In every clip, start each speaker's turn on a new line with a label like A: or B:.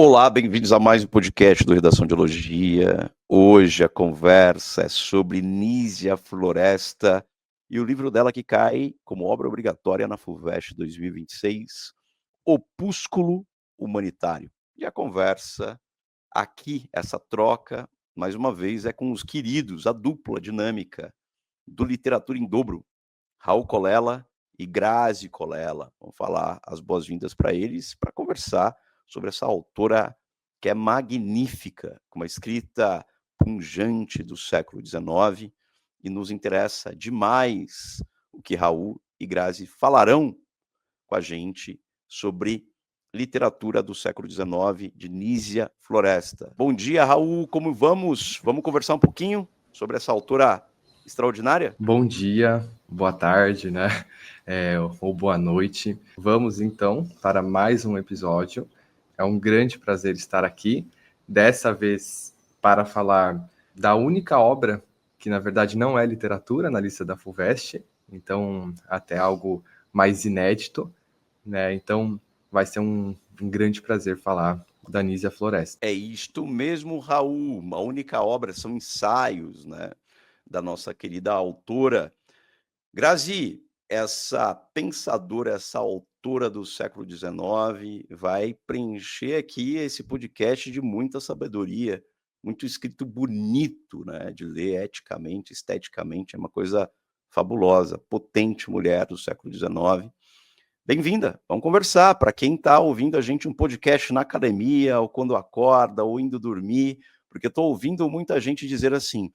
A: Olá, bem-vindos a mais um podcast do Redação de Elogia. Hoje a conversa é sobre Nísia Floresta e o livro dela que cai como obra obrigatória na FUVEST 2026, Opúsculo Humanitário. E a conversa aqui, essa troca, mais uma vez, é com os queridos, a dupla dinâmica do Literatura em Dobro, Raul Colella e Grazi Colella. Vamos falar as boas-vindas para eles, para conversar sobre essa autora que é magnífica, com uma escrita pungente do século XIX, e nos interessa demais o que Raul e Grazi falarão com a gente sobre literatura do século XIX, de Nísia Floresta. Bom dia, Raul, como vamos? Vamos conversar um pouquinho sobre essa autora extraordinária?
B: Bom dia, boa tarde, né? Ou boa noite. Vamos então para mais um episódio. É um grande prazer estar aqui, dessa vez para falar da única obra que na verdade não é literatura na lista da FUVEST, então até algo mais inédito, né? Então vai ser um grande prazer falar da Nísia Floresta.
A: É isto mesmo, Raul. A única obra são ensaios, né, da nossa querida autora. Grazi, essa pensadora, essa autora do século XIX, vai preencher aqui esse podcast de muita sabedoria, muito escrito bonito, né, de ler eticamente, esteticamente, é uma coisa fabulosa, potente mulher do século XIX. Bem-vinda, vamos conversar. Para quem está ouvindo a gente um podcast na academia, ou quando acorda, ou indo dormir, porque eu estou ouvindo muita gente dizer assim: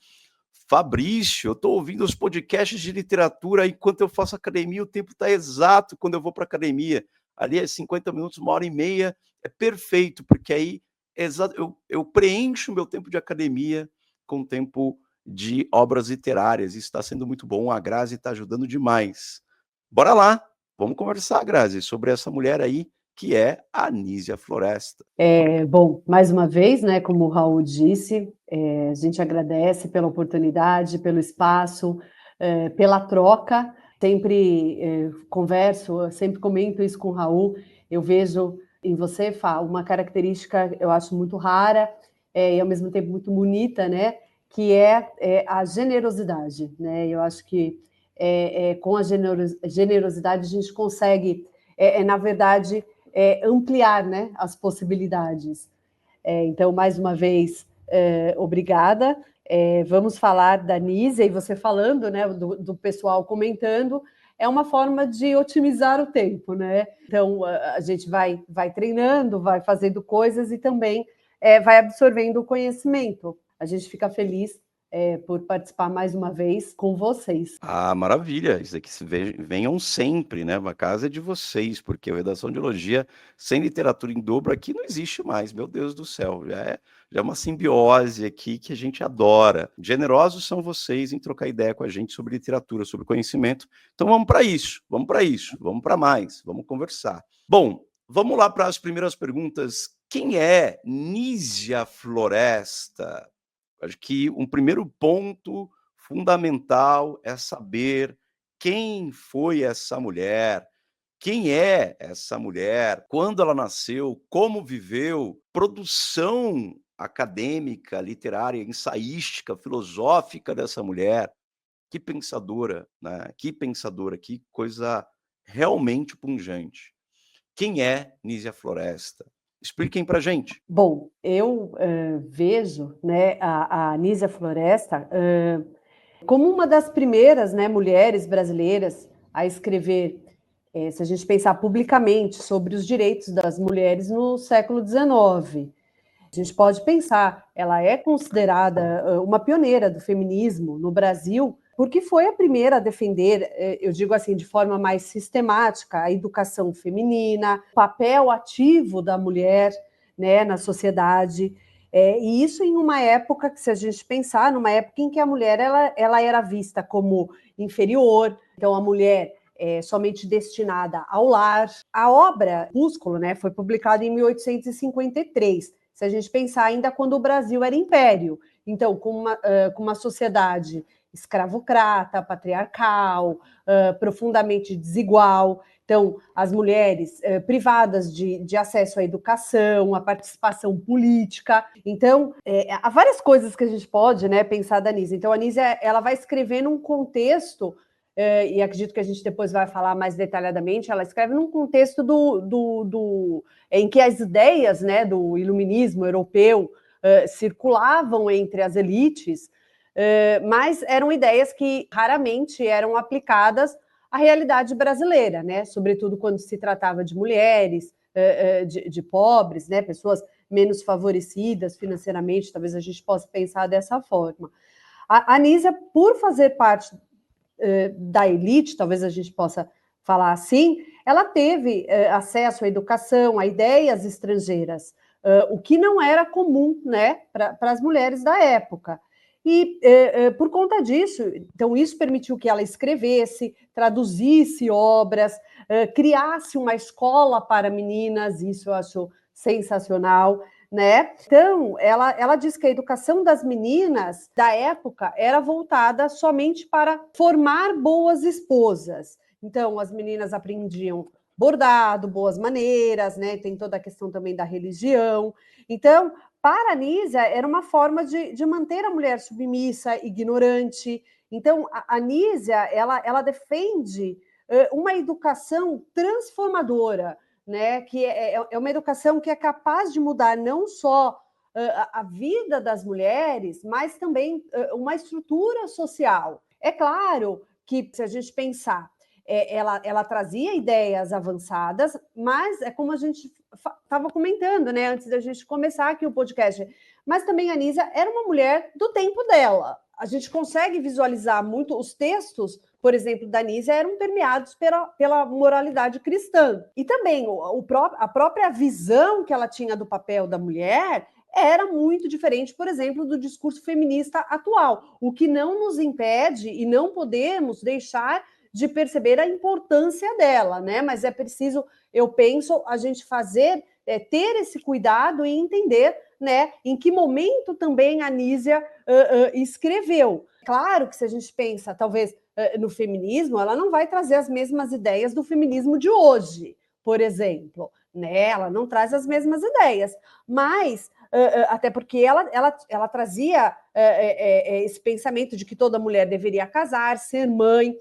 A: Fabrício, eu estou ouvindo os podcasts de literatura enquanto eu faço academia, o tempo está exato quando eu vou para academia. Ali é 50 minutos, 1h30, é perfeito, porque aí eu preencho o meu tempo de academia com o tempo de obras literárias. Isso está sendo muito bom, a Grazi está ajudando demais. Bora lá! Vamos conversar, Grazi, sobre essa mulher aí, que é a Nísia Floresta.
C: Bom, mais uma vez, né, como o Raul disse, a gente agradece pela oportunidade, pelo espaço, pela troca. Sempre converso, sempre comento isso com o Raul. Eu vejo em você, Fá, uma característica eu acho muito rara e ao mesmo tempo muito bonita, né, que é a generosidade, né? Eu acho que com a generosidade a gente consegue, na verdade, ampliar, né, as possibilidades. Então, mais uma vez, obrigada. Vamos falar da Nísia, e você falando, né, do pessoal comentando, é uma forma de otimizar o tempo, né? Então, a gente vai treinando, vai fazendo coisas e também vai absorvendo o conhecimento. A gente fica feliz por participar mais uma vez com vocês.
A: Ah, maravilha! Isso aqui venham sempre, né? A casa é de vocês, porque a Redação de Elogia sem literatura em dobro aqui não existe mais, meu Deus do céu. Já é uma simbiose aqui que a gente adora. Generosos são vocês em trocar ideia com a gente sobre literatura, sobre conhecimento. Então vamos para isso, vamos para mais, vamos conversar. Bom, vamos lá para as primeiras perguntas. Quem é Nísia Floresta? Acho que um primeiro ponto fundamental é saber quem foi essa mulher, quem é essa mulher, quando ela nasceu, como viveu, produção acadêmica, literária, ensaística, filosófica dessa mulher. Que pensadora, né? Que pensadora, que coisa realmente pungente. Quem é Nísia Floresta? Expliquem pra gente.
C: Bom, eu vejo, né, a Nísia Floresta como uma das primeiras, né, mulheres brasileiras a escrever, se a gente pensar publicamente, sobre os direitos das mulheres no século XIX. A gente pode pensar, ela é considerada uma pioneira do feminismo no Brasil, porque foi a primeira a defender, eu digo assim, de forma mais sistemática, a educação feminina, o papel ativo da mulher, né, na sociedade. E isso em uma época que, se a gente pensar, numa época em que a mulher ela era vista como inferior, então a mulher somente destinada ao lar. A obra Opúsculo, né, foi publicada em 1853, se a gente pensar ainda quando o Brasil era império. Então, com uma sociedade escravocrata, patriarcal, profundamente desigual. Então, as mulheres privadas de acesso à educação, à participação política. Então, há várias coisas que a gente pode, né, pensar da Anísia. Então, a Anísia, ela vai escrever num contexto, e acredito que a gente depois vai falar mais detalhadamente, ela escreve num contexto em que as ideias, né, do iluminismo europeu circulavam entre as elites, mas eram ideias que raramente eram aplicadas à realidade brasileira, né? Sobretudo quando se tratava de mulheres, de pobres, né? Pessoas menos favorecidas financeiramente, talvez a gente possa pensar dessa forma. A Anísia, por fazer parte da elite, talvez a gente possa falar assim, ela teve acesso à educação, a ideias estrangeiras, o que não era comum, né, para as mulheres da época. E por conta disso, então isso permitiu que ela escrevesse, traduzisse obras, criasse uma escola para meninas, isso eu acho sensacional, né? Então, ela diz que a educação das meninas da época era voltada somente para formar boas esposas. Então, as meninas aprendiam bordado, boas maneiras, né? Tem toda a questão também da religião. Então, para a Anísia, era uma forma de manter a mulher submissa, ignorante. Então, a Anísia, ela defende uma educação transformadora, né? Que é uma educação que é capaz de mudar não só a vida das mulheres, mas também uma estrutura social. É claro que, se a gente pensar, ela trazia ideias avançadas, mas é como a gente estava comentando, né, antes da gente começar aqui o podcast, mas também a Anísia era uma mulher do tempo dela. A gente consegue visualizar muito os textos, por exemplo, da Anísia, eram permeados pela moralidade cristã. E também a própria visão que ela tinha do papel da mulher era muito diferente, por exemplo, do discurso feminista atual, o que não nos impede e não podemos deixar de perceber a importância dela, né? Mas é preciso, eu penso, a gente ter esse cuidado e entender, né, em que momento também a Anísia escreveu. Claro que se a gente pensa, talvez, no feminismo, ela não vai trazer as mesmas ideias do feminismo de hoje, por exemplo, né? Ela não traz as mesmas ideias, mas até porque ela trazia esse pensamento de que toda mulher deveria casar, ser mãe,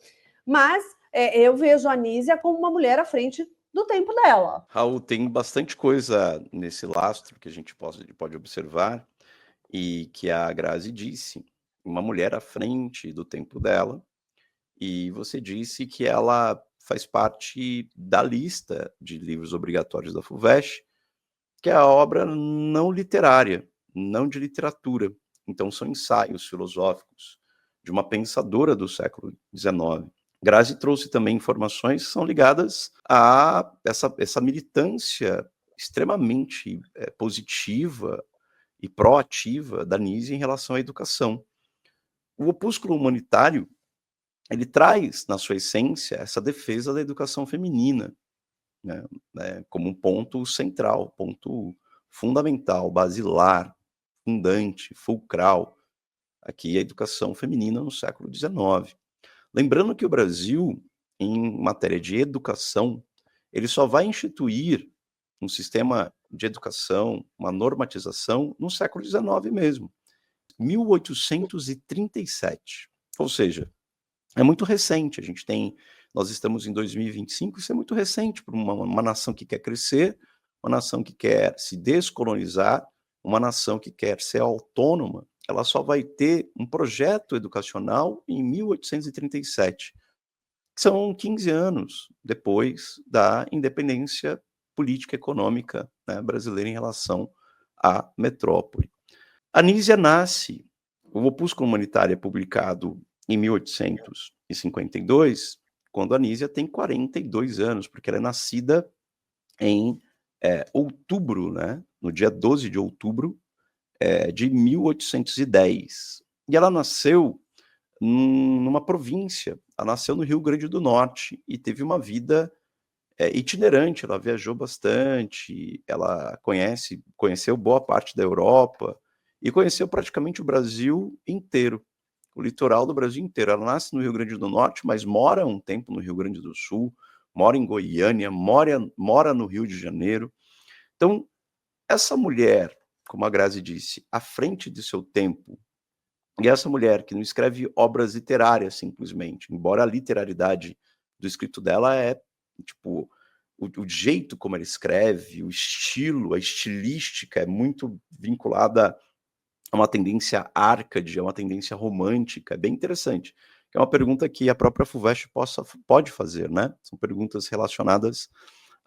C: mas eu vejo a Anísia como uma mulher à frente do tempo dela.
A: Raul, tem bastante coisa nesse lastro que a gente pode observar e que a Grazi disse, uma mulher à frente do tempo dela, e você disse que ela faz parte da lista de livros obrigatórios da FUVEST, que é a obra não literária, não de literatura. Então, são ensaios filosóficos de uma pensadora do século XIX. Grazi trouxe também informações que são ligadas a essa militância extremamente positiva e proativa da Anísia em relação à educação. O opúsculo humanitário, ele traz, na sua essência, essa defesa da educação feminina, né, como um ponto central, ponto fundamental, basilar, fundante, fulcral, aqui a educação feminina no século XIX. Lembrando que o Brasil, em matéria de educação, ele só vai instituir um sistema de educação, uma normatização, no século XIX mesmo, 1837. Ou seja, é muito recente. Nós estamos em 2025, isso é muito recente para uma nação que quer crescer, uma nação que quer se descolonizar, uma nação que quer ser autônoma. Ela só vai ter um projeto educacional em 1837. São 15 anos depois da independência política e econômica, né, brasileira em relação à metrópole. Anísia nasce, o Opúsculo Humanitário é publicado em 1852, quando a Anísia tem 42 anos, porque ela é nascida em outubro, né, no dia 12 de outubro de 1810. E ela nasceu numa província, ela nasceu no Rio Grande do Norte e teve uma vida itinerante, ela viajou bastante, ela conheceu boa parte da Europa e conheceu praticamente o Brasil inteiro, o litoral do Brasil inteiro. Ela nasce no Rio Grande do Norte, mas mora um tempo no Rio Grande do Sul, mora em Goiânia, mora no Rio de Janeiro. Então, essa mulher, como a Grazi disse, à frente de seu tempo, e essa mulher que não escreve obras literárias simplesmente, embora a literariedade do escrito dela é, tipo, o jeito como ela escreve, o estilo, a estilística é muito vinculada a uma tendência árcade, a uma tendência romântica, é bem interessante. É uma pergunta que a própria Fulvestre pode fazer, né? São perguntas relacionadas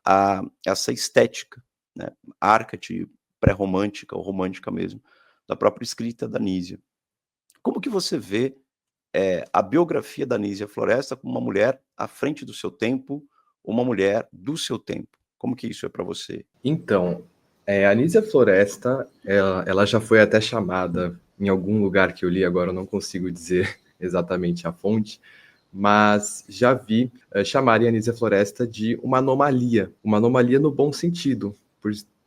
A: a essa estética, né? Árcade, pré-romântica ou romântica mesmo, da própria escrita da Nísia. Como que você vê a biografia da Nísia Floresta como uma mulher à frente do seu tempo, uma mulher do seu tempo? Como que isso é para você?
B: Então, a Anísia Floresta, ela já foi até chamada em algum lugar que eu li, agora eu não consigo dizer exatamente a fonte, mas já vi chamarem a Anísia Floresta de uma anomalia no bom sentido,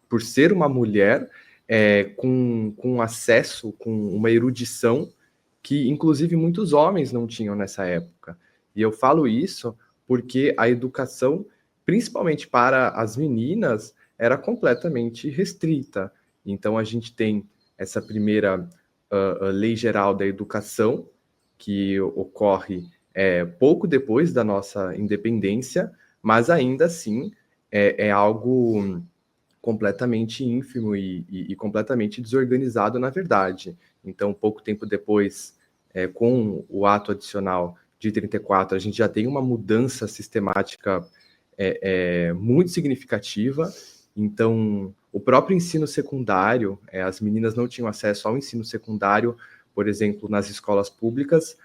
B: por ser uma mulher com acesso, com uma erudição que, inclusive, muitos homens não tinham nessa época. E eu falo isso porque a educação, principalmente para as meninas, era completamente restrita. Então, a gente tem essa primeira lei geral da educação, que ocorre pouco depois da nossa independência, mas ainda assim é algo completamente ínfimo e completamente desorganizado, na verdade. Então, pouco tempo depois, com o ato adicional de 34, a gente já tem uma mudança sistemática muito significativa. Então, o próprio ensino secundário, as meninas não tinham acesso ao ensino secundário, por exemplo, nas escolas públicas,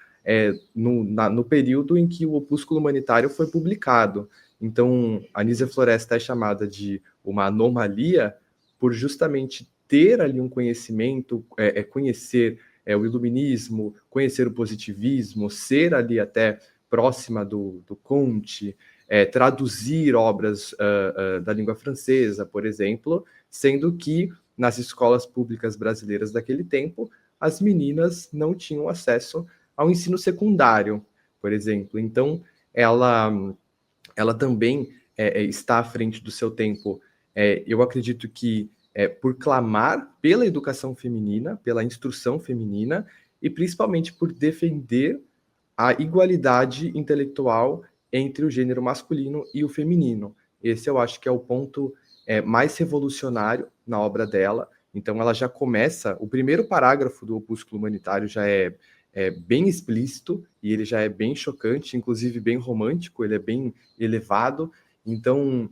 B: no período em que o Opúsculo Humanitário foi publicado. Então, a Anísia Floresta é chamada de uma anomalia por justamente ter ali um conhecimento, conhecer o iluminismo, conhecer o positivismo, ser ali até próxima do Comte, traduzir obras da língua francesa, por exemplo, sendo que nas escolas públicas brasileiras daquele tempo, as meninas não tinham acesso ao ensino secundário, por exemplo. Então, ela também está à frente do seu tempo. Eu acredito que por clamar pela educação feminina, pela instrução feminina, e principalmente por defender a igualdade intelectual entre o gênero masculino e o feminino. Esse eu acho que é o ponto mais revolucionário na obra dela. Então ela já começa, o primeiro parágrafo do Opúsculo Humanitário já é bem explícito e ele já é bem chocante, inclusive bem romântico, ele é bem elevado. Então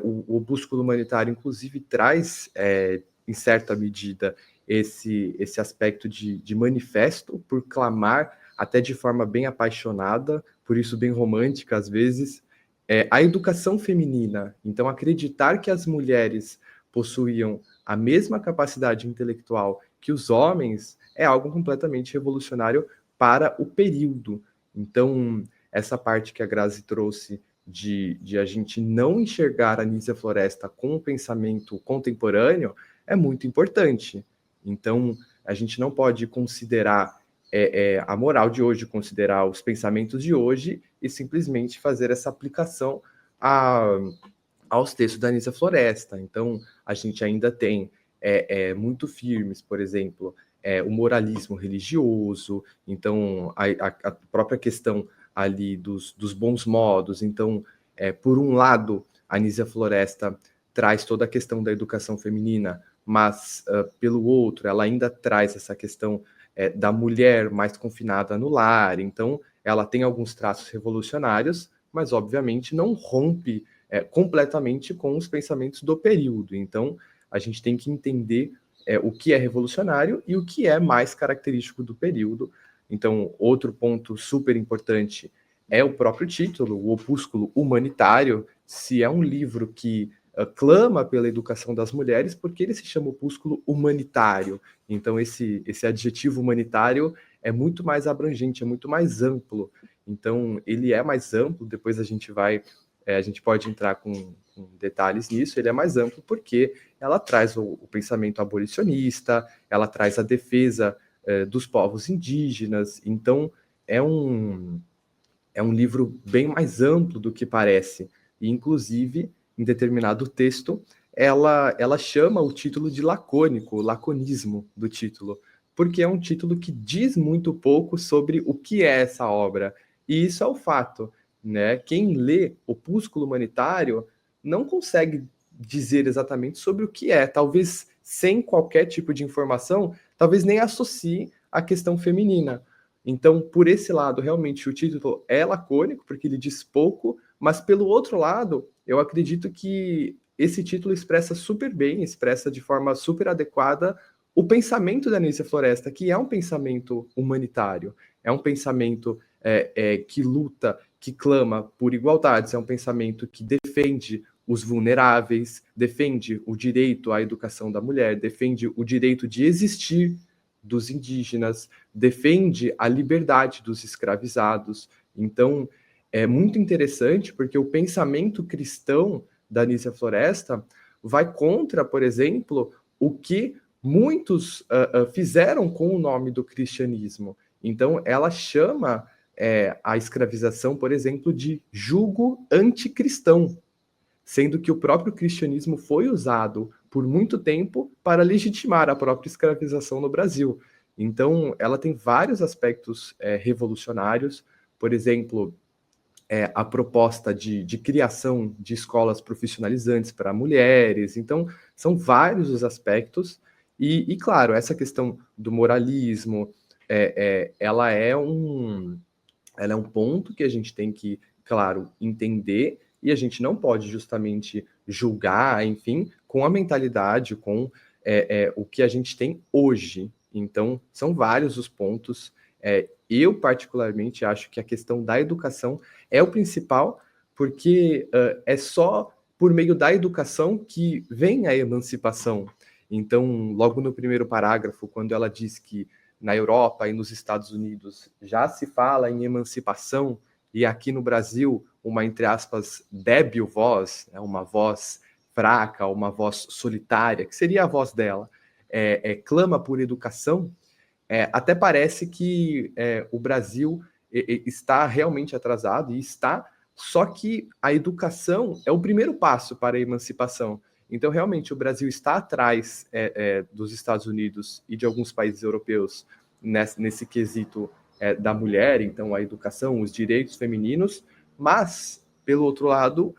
B: o Opúsculo Humanitário, inclusive, traz, em certa medida, esse aspecto de manifesto, por clamar até de forma bem apaixonada, por isso bem romântica às vezes, a educação feminina. Então, acreditar que as mulheres possuíam a mesma capacidade intelectual que os homens é algo completamente revolucionário para o período. Então, essa parte que a Grazi trouxe de a gente não enxergar a Anísia Floresta com um pensamento contemporâneo é muito importante. Então, a gente não pode considerar a moral de hoje, considerar os pensamentos de hoje e simplesmente fazer essa aplicação aos textos da Anísia Floresta. Então, a gente ainda tem muito firmes, por exemplo, o moralismo religioso, então a própria questão ali dos bons modos. Então, por um lado, a Anísia Floresta traz toda a questão da educação feminina, mas, pelo outro, ela ainda traz essa questão da mulher mais confinada no lar. Então, ela tem alguns traços revolucionários, mas, obviamente, não rompe completamente com os pensamentos do período. Então, a gente tem que entender o que é revolucionário e o que é mais característico do período. Então, outro ponto super importante é o próprio título, o Opúsculo Humanitário. Se é um livro que clama pela educação das mulheres, porque ele se chama Opúsculo Humanitário. Então, esse adjetivo humanitário é muito mais abrangente, é muito mais amplo. Então, ele é mais amplo, depois a gente pode entrar com detalhes nisso, ele é mais amplo porque ela traz o pensamento abolicionista, ela traz a defesa dos povos indígenas. Então, é um livro bem mais amplo do que parece. E, inclusive, em determinado texto, ela chama o título de lacônico, o laconismo do título, porque é um título que diz muito pouco sobre o que é essa obra. E isso é o fato, né? Quem lê Opúsculo Humanitário não consegue dizer exatamente sobre o que é, talvez sem qualquer tipo de informação, talvez nem associe a questão feminina. Então, por esse lado, realmente o título é lacônico, porque ele diz pouco, mas pelo outro lado, eu acredito que esse título expressa super bem, expressa de forma super adequada o pensamento da Anísia Floresta, que é um pensamento humanitário, é um pensamento que luta, que clama por igualdades, é um pensamento que defende os vulneráveis, defende o direito à educação da mulher, defende o direito de existir dos indígenas, defende a liberdade dos escravizados. Então, é muito interessante porque o pensamento cristão da Anísia Floresta vai contra, por exemplo, o que muitos fizeram com o nome do cristianismo. Então, ela chama a escravização, por exemplo, de jugo anticristão, sendo que o próprio cristianismo foi usado por muito tempo para legitimar a própria escravização no Brasil. Então, ela tem vários aspectos revolucionários, por exemplo, a proposta de criação de escolas profissionalizantes para mulheres. Então, são vários os aspectos. E claro, essa questão do moralismo, ela é um ponto que a gente tem que, claro, entender, e a gente não pode justamente julgar, enfim, com a mentalidade, com o que a gente tem hoje. Então, são vários os pontos. Eu, particularmente, acho que a questão da educação é o principal, porque é só por meio da educação que vem a emancipação. Então, logo no primeiro parágrafo, quando ela diz que na Europa e nos Estados Unidos já se fala em emancipação, e aqui no Brasil, uma, entre aspas, débil voz, uma voz fraca, uma voz solitária, que seria a voz dela, clama por educação, até parece que o Brasil está realmente atrasado, e está, só que a educação é o primeiro passo para a emancipação. Então, realmente, o Brasil está atrás dos Estados Unidos e de alguns países europeus nesse quesito da mulher, então a educação, os direitos femininos, mas, pelo outro lado,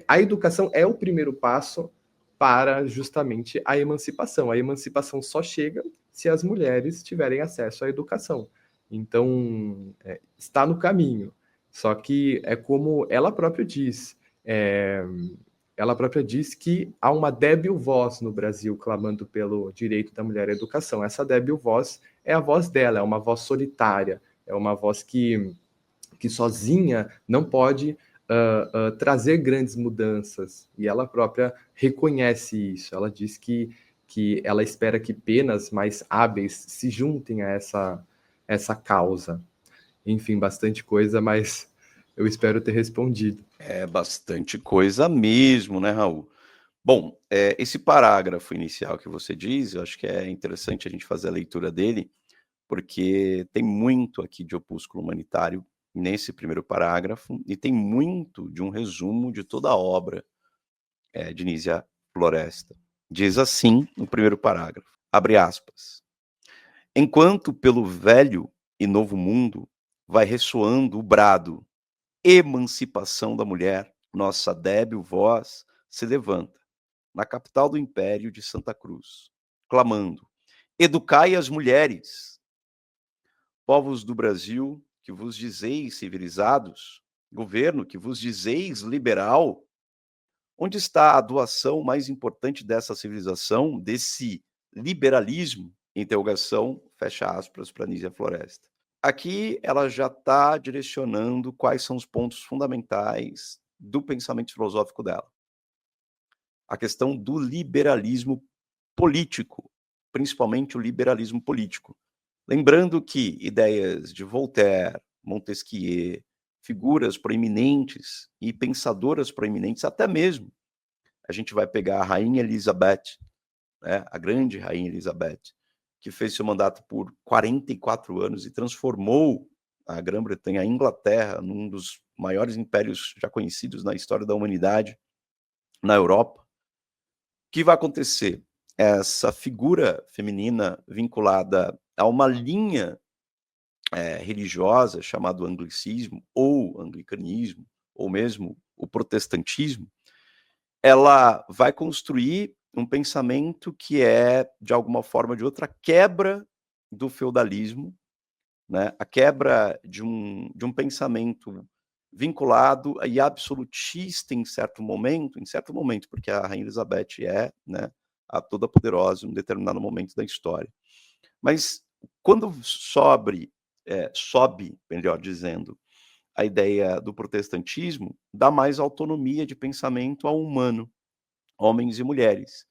B: a educação é o primeiro passo para justamente a emancipação. A emancipação só chega se as mulheres tiverem acesso à educação. Então, está no caminho. Só que é como ela própria diz, ela própria diz que há uma débil voz no Brasil clamando pelo direito da mulher à educação. Essa débil voz é a voz dela, é uma voz solitária, é uma voz que sozinha não pode trazer grandes mudanças. E ela própria reconhece isso. Ela diz que ela espera que penas mais hábeis se juntem a essa causa. Enfim, bastante coisa, mas eu espero ter respondido.
A: É bastante coisa mesmo, né, Raul? Bom, esse parágrafo inicial que você diz, eu acho que é interessante a gente fazer a leitura dele, porque tem muito aqui de Opúsculo Humanitário nesse primeiro parágrafo, e tem muito de um resumo de toda a obra de Anísia Floresta. Diz assim no primeiro parágrafo, abre aspas, enquanto pelo velho e novo mundo vai ressoando o brado emancipação da mulher, nossa débil voz se levanta na capital do império de Santa Cruz, clamando, educai as mulheres, povos do Brasil, que vos dizeis civilizados, governo, que vos dizeis liberal, onde está a doação mais importante dessa civilização, desse liberalismo? Interrogação, fecha aspas, para Anísia Floresta. Aqui ela já está direcionando quais são os pontos fundamentais do pensamento filosófico dela. A questão do liberalismo político, principalmente o liberalismo político. Lembrando que ideias de Voltaire, Montesquieu, figuras proeminentes e pensadoras proeminentes, até mesmo, a gente vai pegar a Rainha Elizabeth, né, a grande Rainha Elizabeth, que fez seu mandato por 44 anos e transformou a Grã-Bretanha, a Inglaterra, num dos maiores impérios já conhecidos na história da humanidade, na Europa. O que vai acontecer? Essa figura feminina vinculada a uma linha religiosa chamada anglicismo ou anglicanismo, ou mesmo o protestantismo, ela vai construir um pensamento que é, de alguma forma ou de outra, a quebra do feudalismo, né? A quebra de um pensamento vinculado e absolutista em certo momento, porque a Rainha Elizabeth é, né, a toda-poderosa em um determinado momento da história. Mas quando sobe, melhor dizendo, a ideia do protestantismo, dá mais autonomia de pensamento ao humano, homens e mulheres.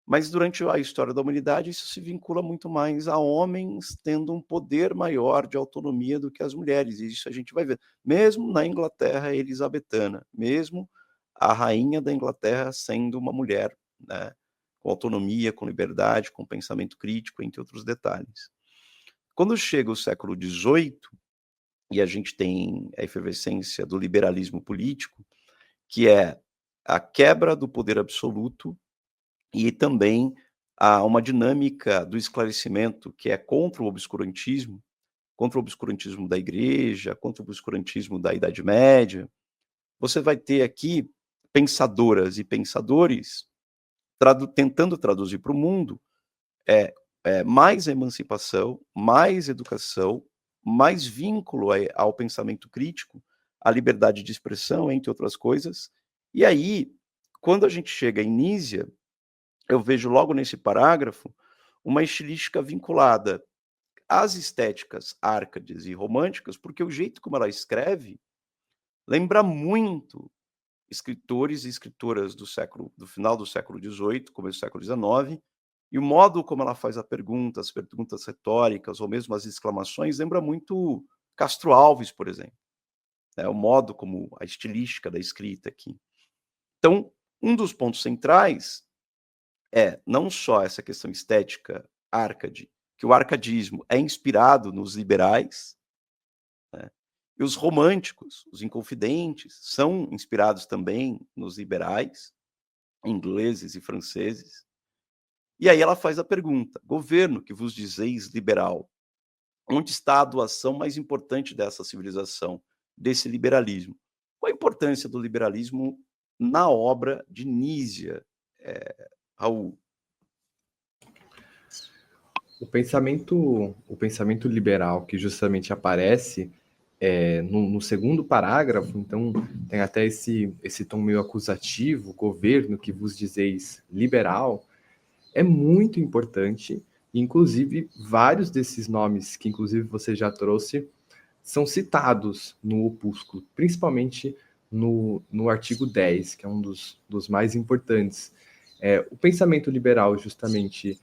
A: Mas durante a história da humanidade, isso se vincula muito mais a homens tendo um poder maior de autonomia do que as mulheres. E isso a gente vai ver. Mesmo na Inglaterra elisabetana, mesmo a rainha da Inglaterra sendo uma mulher, né, com autonomia, com liberdade, com pensamento crítico, entre outros detalhes. Quando chega o século XVIII, e a gente tem a efervescência do liberalismo político, que é a quebra do poder absoluto e também há uma dinâmica do esclarecimento que é contra o obscurantismo da igreja, contra o obscurantismo da Idade Média. Você vai ter aqui pensadoras e pensadores tentando traduzir para o mundo mais emancipação, mais educação, mais vínculo ao pensamento crítico, à liberdade de expressão, entre outras coisas. E aí, quando a gente chega em Nísia, eu vejo logo nesse parágrafo uma estilística vinculada às estéticas árcades e românticas, porque o jeito como ela escreve lembra muito escritores e escritoras do final do século XVIII, começo do século XIX, e o modo como ela faz as perguntas retóricas, ou mesmo as exclamações, lembra muito Castro Alves, por exemplo. O modo como a estilística da escrita aqui. Então, um dos pontos centrais é não só essa questão estética árcade, que o arcadismo é inspirado nos liberais, né? E os românticos, os inconfidentes, são inspirados também nos liberais, ingleses e franceses. E aí ela faz a pergunta: governo que vos dizeis liberal, onde está a doação mais importante dessa civilização, desse liberalismo? Qual a importância do liberalismo na obra de Nísia, Raul?
B: O pensamento liberal que justamente aparece no segundo parágrafo, então tem até esse tom meio acusativo, governo que vos dizeis liberal, é muito importante. Inclusive, vários desses nomes que inclusive você já trouxe são citados no opúsculo, principalmente no artigo 10, que é um dos mais importantes. O pensamento liberal, justamente,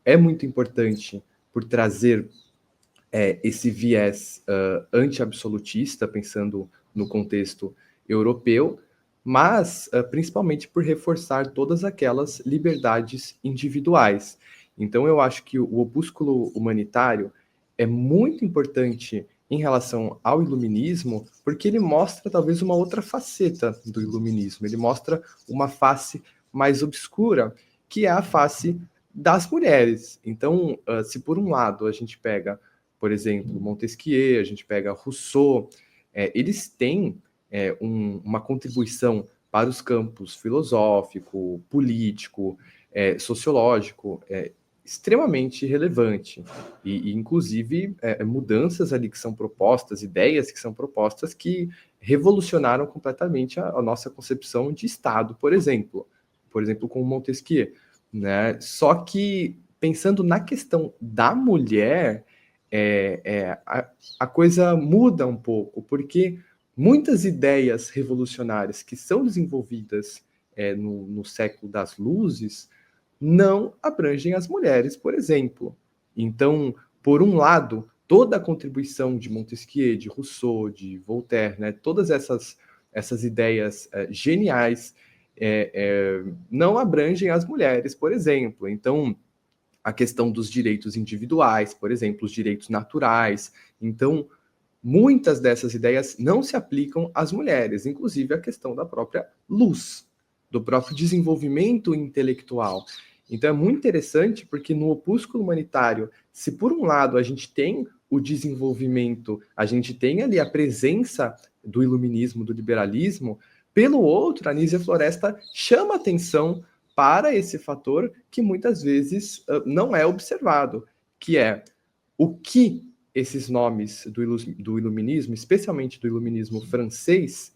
B: é muito importante por trazer esse viés anti-absolutista, pensando no contexto europeu, mas principalmente por reforçar todas aquelas liberdades individuais. Então, eu acho que o opúsculo humanitário é muito importante em relação ao iluminismo, porque ele mostra talvez uma outra faceta do iluminismo. Ele mostra uma face mais obscura, que é a face das mulheres. Então, se por um lado a gente pega, por exemplo, Montesquieu, a gente pega Rousseau, eles têm uma contribuição para os campos filosófico, político, sociológico, extremamente relevante. E inclusive, mudanças ali que são propostas, ideias que são propostas que revolucionaram completamente a nossa concepção de Estado, por exemplo com Montesquieu, né? Só que, pensando na questão da mulher, a coisa muda um pouco, porque muitas ideias revolucionárias que são desenvolvidas no século das luzes não abrangem as mulheres, por exemplo. Então, por um lado, toda a contribuição de Montesquieu, de Rousseau, de Voltaire, né, todas essas ideias geniais não abrangem as mulheres, por exemplo. Então, a questão dos direitos individuais, por exemplo, os direitos naturais. Então, muitas dessas ideias não se aplicam às mulheres, inclusive a questão da própria luz, do próprio desenvolvimento intelectual. Então é muito interessante porque no opúsculo humanitário, se por um lado a gente tem o desenvolvimento, a gente tem ali a presença do iluminismo, do liberalismo, pelo outro, a Anísia Floresta chama atenção para esse fator que muitas vezes não é observado, que é o que esses nomes do iluminismo, especialmente do iluminismo francês,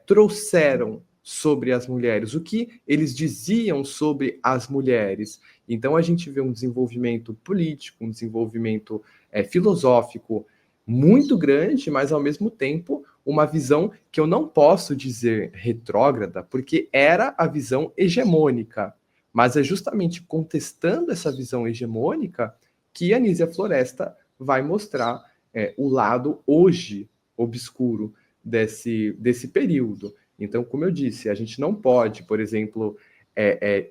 B: trouxeram sobre as mulheres, o que eles diziam sobre as mulheres. Então a gente vê um desenvolvimento político, um desenvolvimento filosófico muito grande, mas ao mesmo tempo uma visão que eu não posso dizer retrógrada, porque era a visão hegemônica. Mas é justamente contestando essa visão hegemônica que a Anísia Floresta vai mostrar o lado hoje obscuro desse período. Então, como eu disse, a gente não pode, por exemplo,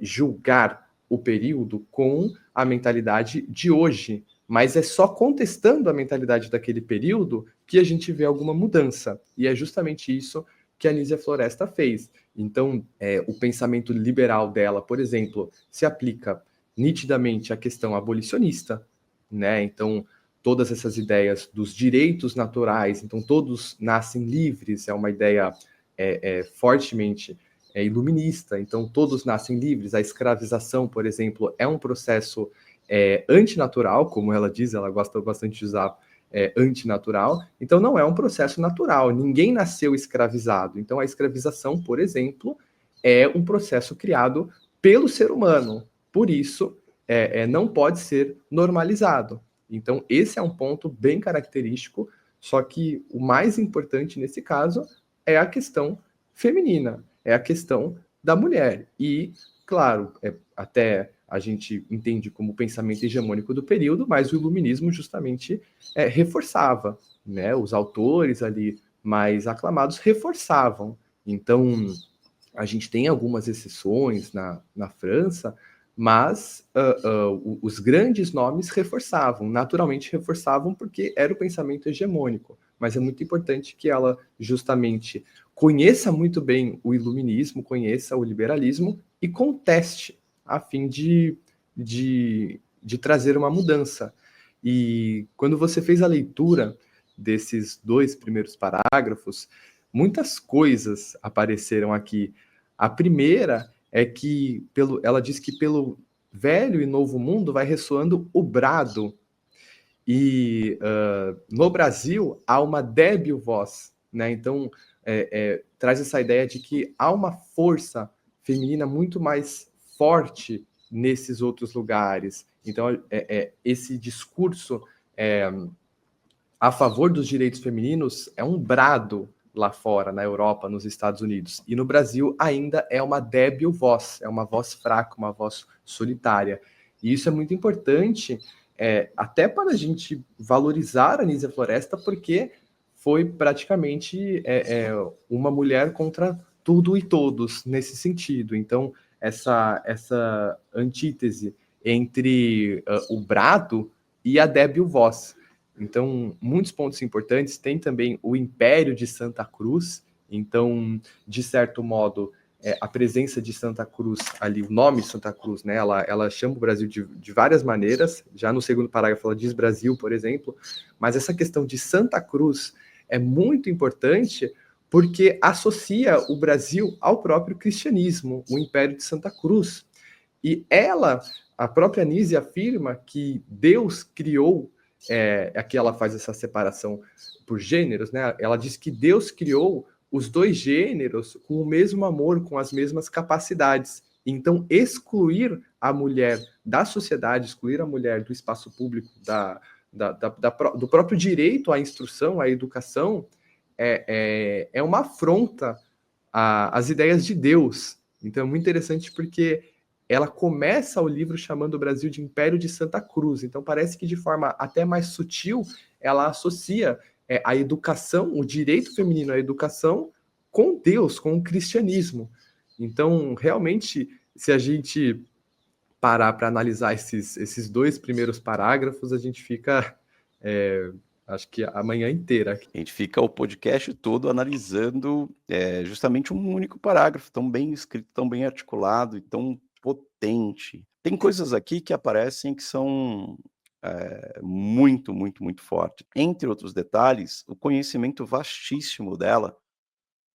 B: julgar o período com a mentalidade de hoje, mas é só contestando a mentalidade daquele período que a gente vê alguma mudança. E é justamente isso que a Anísia Floresta fez. Então, o pensamento liberal dela, por exemplo, se aplica nitidamente à questão abolicionista, né? Então, todas essas ideias dos direitos naturais, então todos nascem livres, é uma ideia fortemente iluminista, então todos nascem livres. A escravização, por exemplo, é um processo antinatural, como ela diz, ela gosta bastante de usar antinatural, então não é um processo natural, ninguém nasceu escravizado. Então a escravização, por exemplo, é um processo criado pelo ser humano, por isso não pode ser normalizado. Então esse é um ponto bem característico, só que o mais importante nesse caso é a questão feminina, é a questão da mulher. E, claro, até a gente entende como pensamento hegemônico do período, mas o iluminismo justamente reforçava, né? Os autores ali mais aclamados reforçavam. Então, a gente tem algumas exceções na França, mas os grandes nomes reforçavam, naturalmente reforçavam porque era o pensamento hegemônico. Mas é muito importante que ela justamente conheça muito bem o iluminismo, conheça o liberalismo e conteste a fim de trazer uma mudança. E quando você fez a leitura desses 2 primeiros parágrafos, muitas coisas apareceram aqui. A primeira é que ela diz que pelo velho e novo mundo vai ressoando o brado. E no Brasil há uma débil voz, né? Então traz essa ideia de que há uma força feminina muito mais forte nesses outros lugares. Então esse discurso a favor dos direitos femininos é um brado lá fora, na Europa, nos Estados Unidos. E no Brasil ainda é uma débil voz, é uma voz fraca, uma voz solitária. E isso é muito importante, até para a gente valorizar a Anísia Floresta, porque foi praticamente uma mulher contra tudo e todos nesse sentido. Então, essa antítese entre o brado e a débil voz. Então, muitos pontos importantes. Tem também o Império de Santa Cruz. Então, de certo modo, a presença de Santa Cruz ali, o nome Santa Cruz, né? Ela chama o Brasil de várias maneiras. Já no segundo parágrafo ela diz Brasil, por exemplo. Mas essa questão de Santa Cruz é muito importante porque associa o Brasil ao próprio cristianismo, o Império de Santa Cruz. E a própria Anísia afirma que Deus criou aqui ela faz essa separação por gêneros, né? Ela diz que Deus criou os 2 gêneros com o mesmo amor, com as mesmas capacidades. Então, excluir a mulher da sociedade, excluir a mulher do espaço público, do próprio direito à instrução, à educação, é uma afronta às ideias de Deus. Então, é muito interessante porque ela começa o livro chamando o Brasil de Império de Santa Cruz. Então, parece que de forma até mais sutil, ela associa a educação, o direito feminino à educação, com Deus, com o cristianismo. Então, realmente, se a gente parar para analisar esses 2 primeiros parágrafos, a gente fica acho que a manhã inteira aqui.
A: A gente fica o podcast todo analisando justamente um único parágrafo, tão bem escrito, tão bem articulado e tão potente. Tem coisas aqui que aparecem que são muito, muito, muito fortes. Entre outros detalhes, o conhecimento vastíssimo dela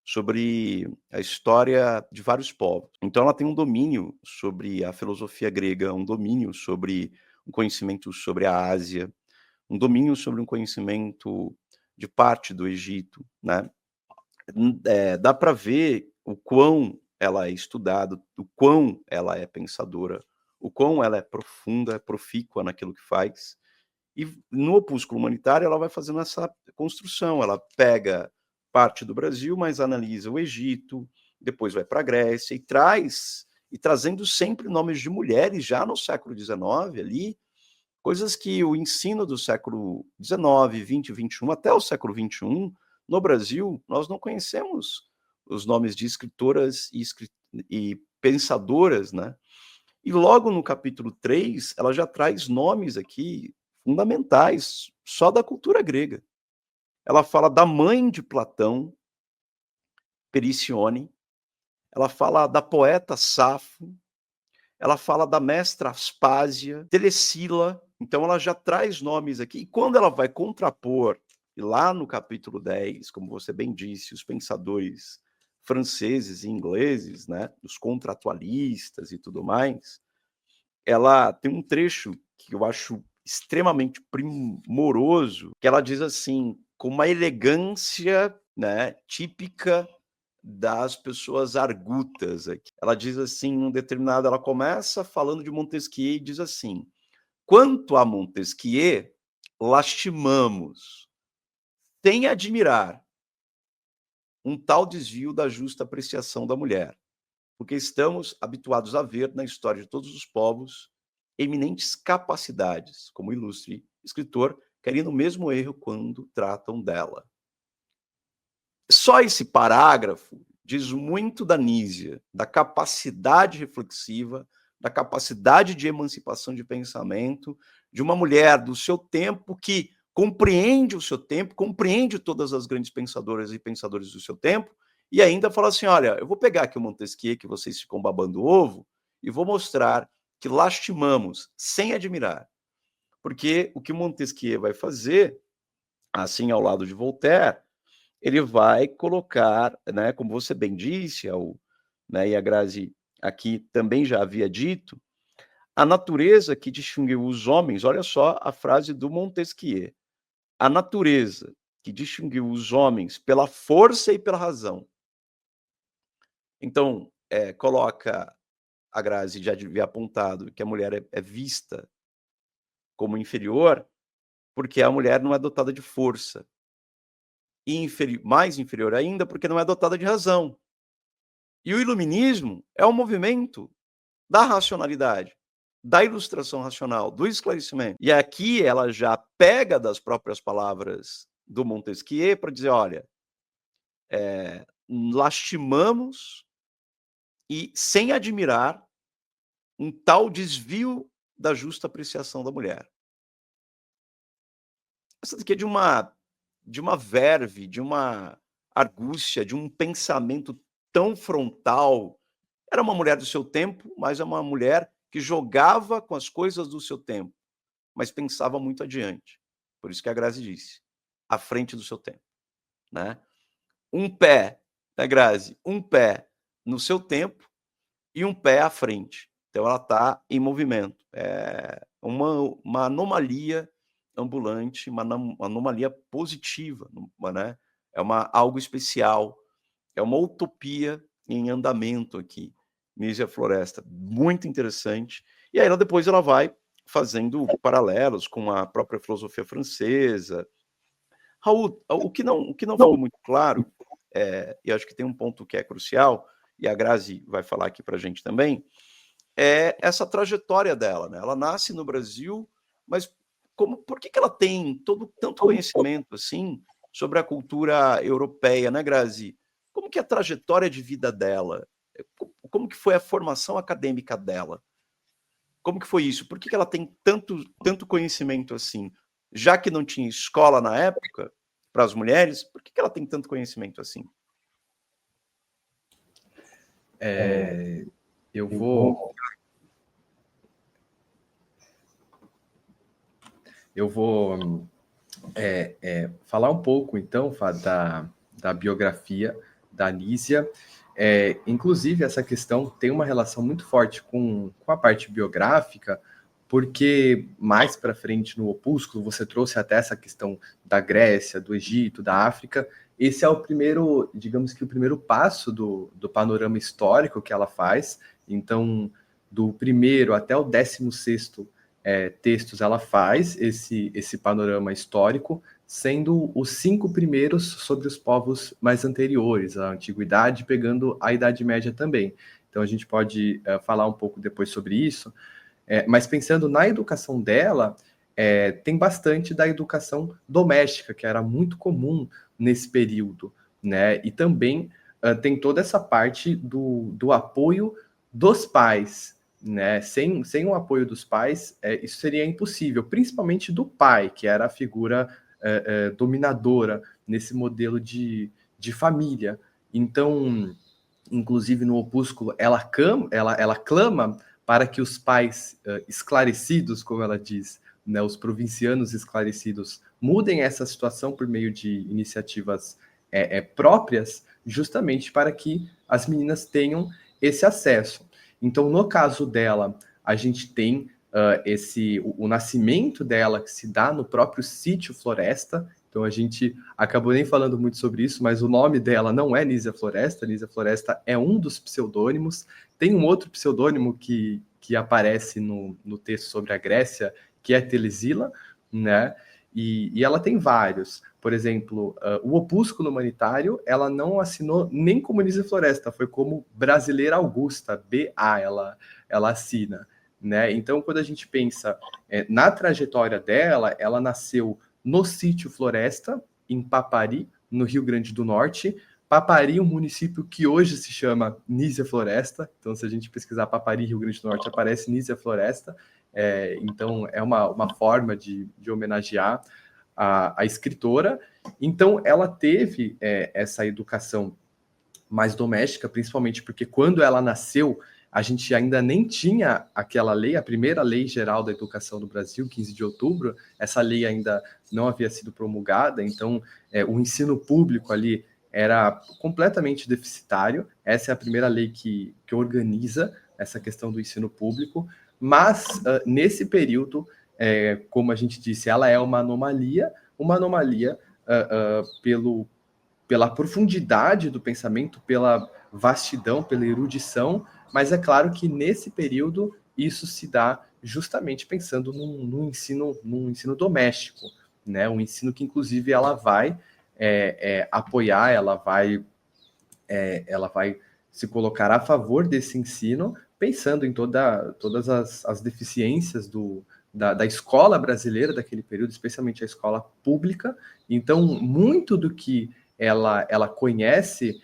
A: sobre a história de vários povos. Então ela tem um domínio sobre a filosofia grega, um domínio sobre um conhecimento sobre a Ásia, um domínio sobre um conhecimento de parte do Egito, né? Dá para ver o quão ela é estudada, o quão ela é pensadora, o quão ela é profunda, é profícua naquilo que faz. E no opúsculo humanitário ela vai fazendo essa construção, ela pega parte do Brasil, mas analisa o Egito, depois vai para a Grécia e trazendo sempre nomes de mulheres já no século XIX ali, coisas que o ensino do século XIX, XX, XXI, até o século XXI, no Brasil, nós não conhecemos os nomes de escritoras e pensadoras, né? E logo no capítulo 3, ela já traz nomes aqui fundamentais, só da cultura grega. Ela fala da mãe de Platão, Pericione, ela fala da poeta Safo, ela fala da mestra Aspásia, Telesila, então ela já traz nomes aqui, e quando ela vai contrapor, e lá no capítulo 10, como você bem disse, os pensadores franceses e ingleses, né, os contratualistas e tudo mais, ela tem um trecho que eu acho extremamente primoroso, que ela diz assim, com uma elegância, né, típica das pessoas argutas aqui. Ela diz assim, um determinado, ela começa falando de Montesquieu e diz assim: quanto a Montesquieu, lastimamos, sem admirar, um tal desvio da justa apreciação da mulher, porque estamos habituados a ver na história de todos os povos eminentes capacidades, como ilustre escritor, querendo o mesmo erro quando tratam dela. Só esse parágrafo diz muito da Nísia, da capacidade reflexiva, da capacidade de emancipação de pensamento, de uma mulher do seu tempo que compreende o seu tempo, compreende todas as grandes pensadoras e pensadores do seu tempo, e ainda fala assim, olha, eu vou pegar aqui o Montesquieu, que vocês ficam babando o ovo, e vou mostrar que lastimamos, sem admirar. Porque o que Montesquieu vai fazer, assim ao lado de Voltaire, ele vai colocar, né, como você bem disse, né, e a Grazi aqui também já havia dito, a natureza que distinguiu os homens, olha só a frase do Montesquieu, a natureza que distinguiu os homens pela força e pela razão. Então, coloca, a Grazi já havia apontado que a mulher é vista como inferior, porque a mulher não é dotada de força. E mais inferior ainda, porque não é dotada de razão. E o iluminismo é um movimento da racionalidade, da ilustração racional, do esclarecimento. E aqui ela já pega das próprias palavras do Montesquieu para dizer, olha, lastimamos e sem admirar um tal desvio da justa apreciação da mulher. Essa daqui é de uma verve, de uma argúcia, de um pensamento tão frontal. Era uma mulher do seu tempo, mas é uma mulher que jogava com as coisas do seu tempo, mas pensava muito adiante. Por isso que a Grazi disse, à frente do seu tempo, né? Um pé, né, Grazi? Um pé no seu tempo e um pé à frente. Então ela está em movimento. É uma anomalia ambulante, uma anomalia positiva, né? É algo especial, é uma utopia em andamento aqui, Nísia Floresta, muito interessante. E aí depois ela vai fazendo paralelos com a própria filosofia francesa. Raul, o que não ficou muito claro, e acho que tem um ponto que é crucial, e a Grazi vai falar aqui para a gente também, é essa trajetória dela, né? Ela nasce no Brasil, mas por que ela tem tanto conhecimento assim sobre a cultura europeia, né, Grazi? Como que é a trajetória de vida dela? Como que foi a formação acadêmica dela? Como que foi isso? Por que ela tem tanto conhecimento assim? já que não tinha escola na época para as mulheres, por que ela tem tanto conhecimento assim?
B: Eu vou falar um pouco, então, da biografia da Nísia. Inclusive, essa questão tem uma relação muito forte com a parte biográfica, porque mais para frente no opúsculo você trouxe até essa questão da Grécia, do Egito, da África. Esse é o primeiro, digamos que o primeiro passo do panorama histórico que ela faz. Então, do primeiro até o 16º textos, ela faz esse panorama histórico, sendo os 5 primeiros sobre os povos mais anteriores, a Antiguidade, pegando a Idade Média também. Então, a gente pode falar um pouco depois sobre isso, mas pensando na educação dela, tem bastante da educação doméstica, que era muito comum nesse período, né? E também tem toda essa parte do apoio dos pais, né? Sem o apoio dos pais, isso seria impossível, principalmente do pai, que era a figura dominadora nesse modelo de família. Então, inclusive no opúsculo, ela clama para que os pais esclarecidos, como ela diz, né, os provincianos esclarecidos, mudem essa situação por meio de iniciativas próprias, justamente para que as meninas tenham esse acesso. Então, no caso dela, a gente tem o nascimento dela que se dá no próprio sítio Floresta. Então, a gente acabou nem falando muito sobre isso, mas o nome dela não é Nísia Floresta. Nísia Floresta é um dos pseudônimos. Tem um outro pseudônimo que aparece no texto sobre a Grécia, que é Telesila, né? E ela tem vários. Por exemplo, o Opúsculo Humanitário, ela não assinou nem como Nísia Floresta, foi como Brasileira Augusta, BA, ela assina, né? Então, quando a gente pensa na trajetória dela, ela nasceu no sítio Floresta, em Papari, no Rio Grande do Norte. Papari, um município que hoje se chama Nísia Floresta. Então, se a gente pesquisar Papari, Rio Grande do Norte, aparece Nísia Floresta. Então, é uma forma de homenagear a escritora. Então, ela teve essa educação mais doméstica, principalmente porque quando ela nasceu, a gente ainda nem tinha aquela lei, a primeira lei geral da educação no Brasil, 15 de outubro, essa lei ainda não havia sido promulgada, então o ensino público ali era completamente deficitário. Essa é a primeira lei que organiza essa questão do ensino público, mas nesse período, como a gente disse, ela é uma anomalia pela profundidade do pensamento, pela vastidão, pela erudição, mas é claro que nesse período isso se dá justamente pensando num ensino doméstico, né? Um ensino que inclusive ela vai apoiar, ela vai se colocar a favor desse ensino, pensando em todas as deficiências da escola brasileira daquele período, especialmente a escola pública. Então, muito do que ela conhece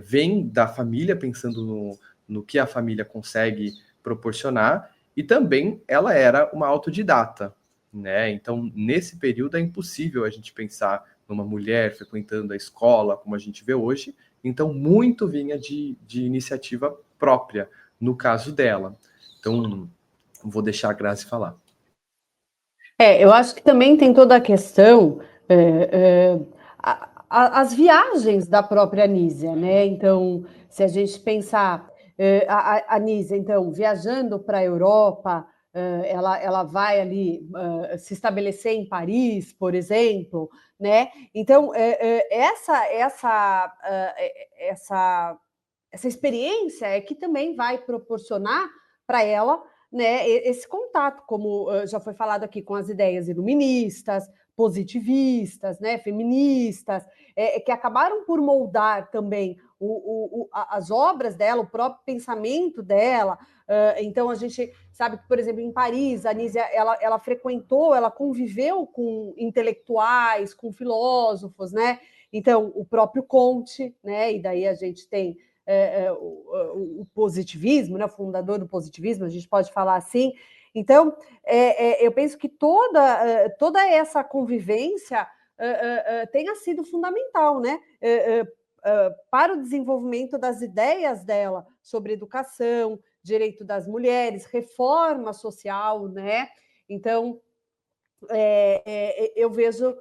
B: vem da família, pensando no que a família consegue proporcionar, e também ela era uma autodidata, né? Então, nesse período é impossível a gente pensar numa mulher frequentando a escola, como a gente vê hoje. Então, muito vinha de iniciativa própria, no caso dela. Então, vou deixar a Grazi falar.
C: Eu acho que também tem toda a questão, as viagens da própria Nísia, né? Então, se a gente pensar a Nísia, então, viajando para a Europa, ela vai ali se estabelecer em Paris, por exemplo, né? Então, essa experiência é que também vai proporcionar para ela, né, esse contato, como já foi falado aqui, com as ideias iluministas, positivistas, né, feministas, que acabaram por moldar também as obras dela, o próprio pensamento dela. Então, a gente sabe que, por exemplo, em Paris, a Nísia, ela frequentou, ela conviveu com intelectuais, com filósofos, né? Então, o próprio Comte, né? E daí a gente tem o positivismo, né, o fundador do positivismo, a gente pode falar assim. Então, eu penso que toda essa convivência tenha sido fundamental, né? Para o desenvolvimento das ideias dela sobre educação, direito das mulheres, reforma social, né? Então, eu vejo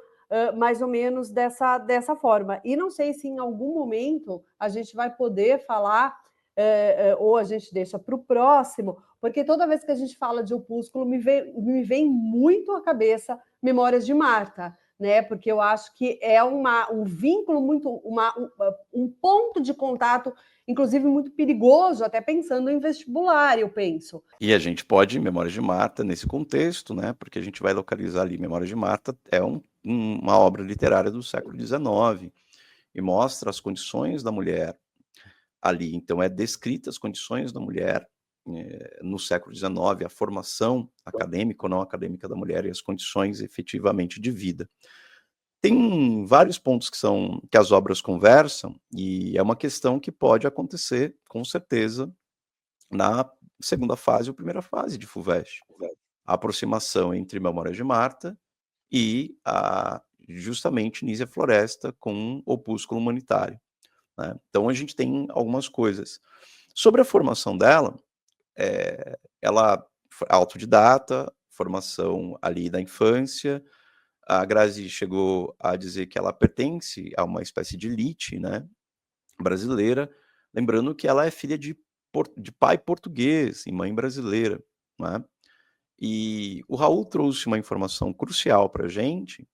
C: mais ou menos dessa forma. E não sei se em algum momento a gente vai poder falar, ou a gente deixa para o próximo, porque toda vez que a gente fala de Opúsculo, me vem muito à cabeça Memórias de Marta, né? Porque eu acho que é um vínculo muito, um ponto de contato, inclusive muito perigoso, até pensando em vestibular, eu penso.
A: E a gente pode, Memórias de Marta, nesse contexto, né? Porque a gente vai localizar ali, Memórias de Marta é uma obra literária do século XIX e mostra as condições da mulher ali. Então, é descrita as condições da mulher no século XIX, a formação acadêmica ou não acadêmica da mulher e as condições efetivamente de vida. Tem vários pontos que as obras conversam e é uma questão que pode acontecer, com certeza, na segunda fase ou primeira fase de FUVEST. A aproximação entre Memórias de Marta e justamente Nízia Floresta com Opúsculo Humanitário. Né? Então a gente tem algumas coisas. Sobre a formação dela, ela é autodidata, formação ali da infância. A Grazi chegou a dizer que ela pertence a uma espécie de elite, né, brasileira, lembrando que ela é filha de pai português e mãe brasileira, né? E o Raul trouxe uma informação crucial para a gente,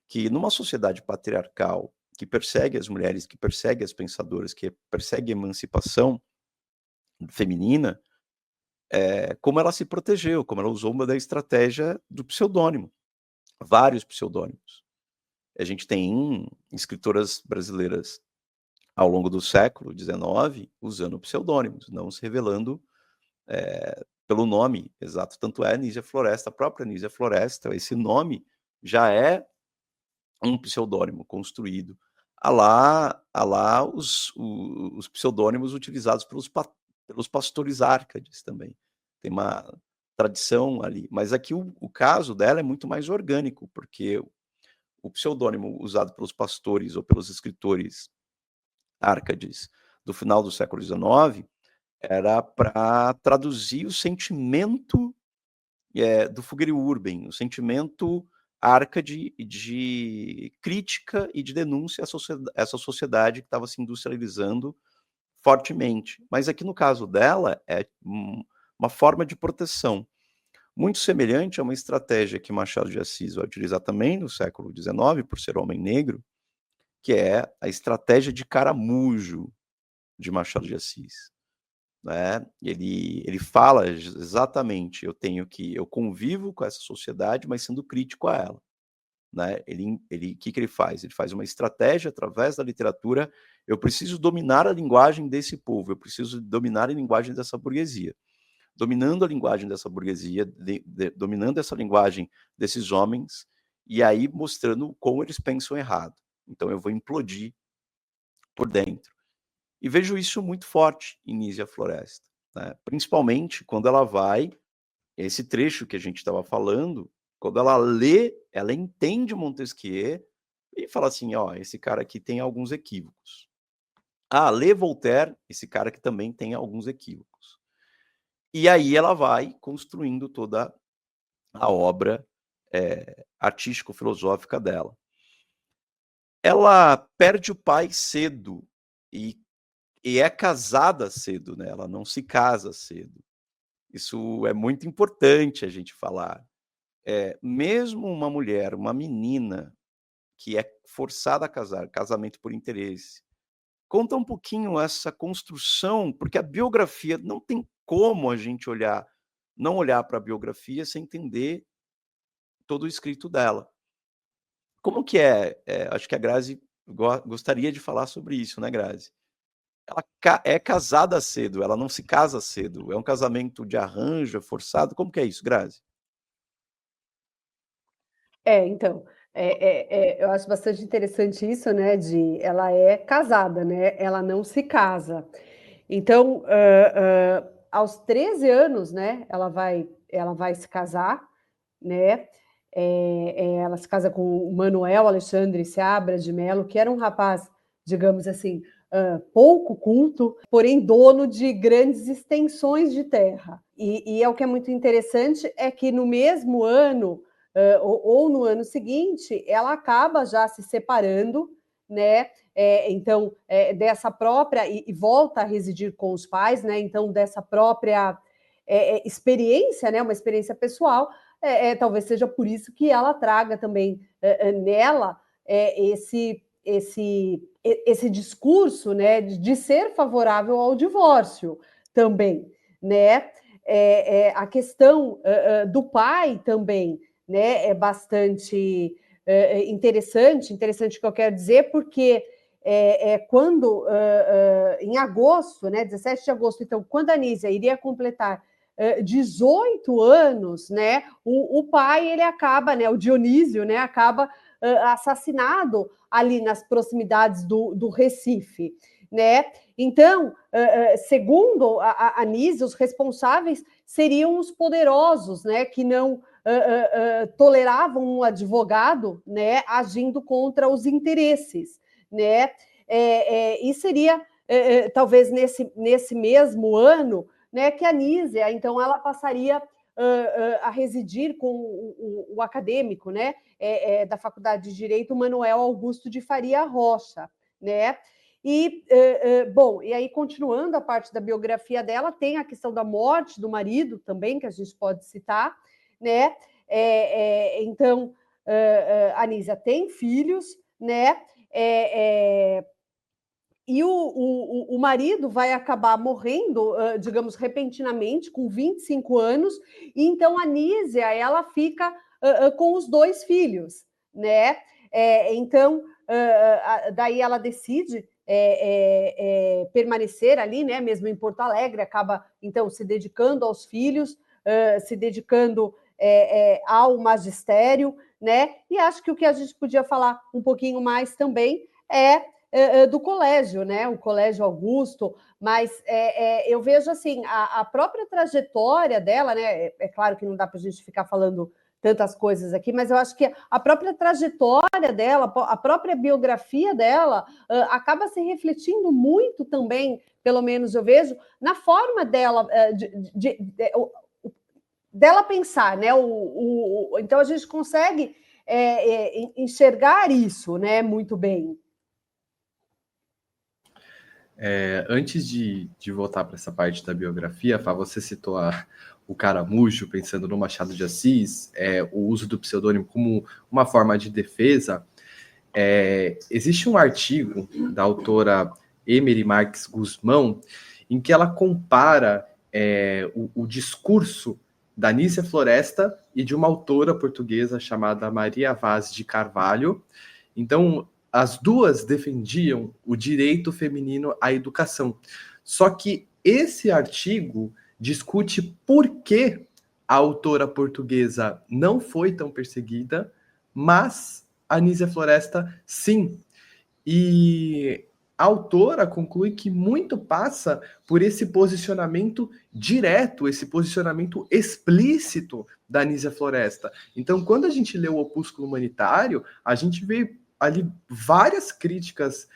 A: que numa sociedade patriarcal que persegue as mulheres, que persegue as pensadoras, que persegue a emancipação feminina, como ela se protegeu, como ela usou uma da estratégia do pseudônimo, vários pseudônimos. A gente tem escritoras brasileiras ao longo do século XIX usando pseudônimos, não se revelando pelo nome exato. Tanto é Nízia Floresta, a própria Nízia Floresta, esse nome já é um pseudônimo construído. Há lá os pseudônimos utilizados pelos pastores árcades também. Tem uma tradição ali. Mas aqui o caso dela é muito mais orgânico, porque o pseudônimo usado pelos pastores ou pelos escritores árcades do final do século XIX era para traduzir o sentimento do Fugger Urben, o sentimento árcade de crítica e de denúncia a essa sociedade que estava se industrializando fortemente. Mas aqui no caso dela é uma forma de proteção, muito semelhante a uma estratégia que Machado de Assis vai utilizar também no século XIX, por ser homem negro, que é a estratégia de caramujo de Machado de Assis. Né? Ele fala exatamente, eu convivo com essa sociedade, mas sendo crítico a ela. Né? Que ele faz? Ele faz uma estratégia através da literatura. Eu preciso dominar a linguagem desse povo, eu preciso dominar a linguagem dessa burguesia. Dominando a linguagem dessa burguesia, dominando essa linguagem desses homens, e aí mostrando como eles pensam errado. Então eu vou implodir por dentro. E vejo isso muito forte em Nízia Floresta, né? Principalmente quando ela vai, esse trecho que a gente estava falando, quando ela lê, ela entende Montesquieu e fala assim, ó, esse cara aqui tem alguns equívocos. Lê Voltaire, esse cara que também tem alguns equívocos. E aí ela vai construindo toda a obra artístico-filosófica dela. Ela perde o pai cedo e é casada cedo, né? Ela não se casa cedo. Isso é muito importante a gente falar. Mesmo uma mulher, uma menina que é forçada a casar, casamento por interesse, conta um pouquinho essa construção, porque a biografia não tem como a gente não olhar para a biografia sem entender todo o escrito dela. Como que acho que a Grazi gostaria de falar sobre isso, né, Grazi? Ela é casada cedo, ela não se casa cedo. É um casamento de arranjo, é forçado. Como que é isso, Grazi?
C: Então, eu acho bastante interessante isso, né? Ela é casada, né? Ela não se casa. Então, aos 13 anos, né? Ela vai ela vai se casar, né? Ela se casa com o Manuel Alexandre Seabra de Mello, que era um rapaz, digamos assim, pouco culto, porém dono de grandes extensões de terra. E é o que é muito interessante é que no mesmo ano, ou no ano seguinte, ela acaba já se separando, né? Então, dessa própria, e volta a residir com os pais, né? Então, dessa própria experiência, né? Uma experiência pessoal, talvez seja por isso que ela traga também nela esse discurso, né, de ser favorável ao divórcio também, né? A questão do pai também, né, é bastante interessante que eu quero dizer, porque quando, em agosto, né, 17 de agosto, então, quando a Anísia iria completar 18 anos, né, o pai, ele acaba, né, o Dionísio, né, acaba assassinado ali nas proximidades do Recife, né? Então, segundo a Anísia, os responsáveis seriam os poderosos, né, que não toleravam um advogado, né, agindo contra os interesses, né? E seria talvez nesse mesmo ano, né, que a Anísia, então, ela passaria a residir com o acadêmico, né, da Faculdade de Direito, Manuel Augusto de Faria Rocha, né? E, bom, e aí, continuando a parte da biografia dela, tem a questão da morte do marido também, que a gente pode citar, né? Então, a Anísia tem filhos, né? E o marido vai acabar morrendo, digamos, repentinamente, com 25 anos, e então a Anísia, ela fica com os 2 filhos, né? Então, daí ela decide permanecer ali, né? Mesmo em Porto Alegre, acaba, então, se dedicando aos filhos, se dedicando ao magistério, né? E acho que o que a gente podia falar um pouquinho mais também do colégio, né? O Colégio Augusto, mas eu vejo assim a própria trajetória dela, né? É claro que não dá para a gente ficar falando tantas coisas aqui, mas eu acho que a própria trajetória dela, a própria biografia dela, acaba se refletindo muito também, pelo menos eu vejo, na forma dela dela pensar, né? Então a gente consegue enxergar isso, né? Muito bem.
B: Antes de voltar para essa parte da biografia, Fá, você citou o Caramujo, pensando no Machado de Assis, o uso do pseudônimo como uma forma de defesa. Existe um artigo da autora Emery Marques Guzmão, em que ela compara o discurso da Anísia Floresta e de uma autora portuguesa chamada Maria Vaz de Carvalho. Então, as duas defendiam o direito feminino à educação. Só que esse artigo discute por que a autora portuguesa não foi tão perseguida, mas a Anísia Floresta, sim. E a autora conclui que muito passa por esse posicionamento direto, esse posicionamento explícito da Anísia Floresta. Então, quando a gente lê o Opúsculo Humanitário, a gente vê ali várias críticas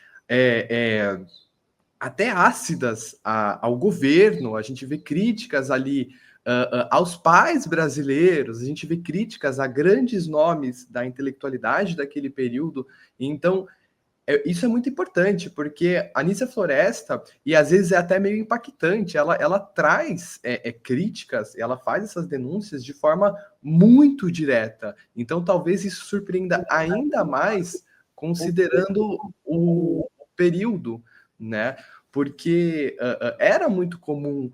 B: até ácidas ao governo, a gente vê críticas ali aos pais brasileiros, a gente vê críticas a grandes nomes da intelectualidade daquele período. Então, isso é muito importante, porque a Anísia Floresta, e às vezes é até meio impactante, ela traz críticas, ela faz essas denúncias de forma muito direta. Então, talvez isso surpreenda ainda mais, considerando o período, né? Porque era muito comum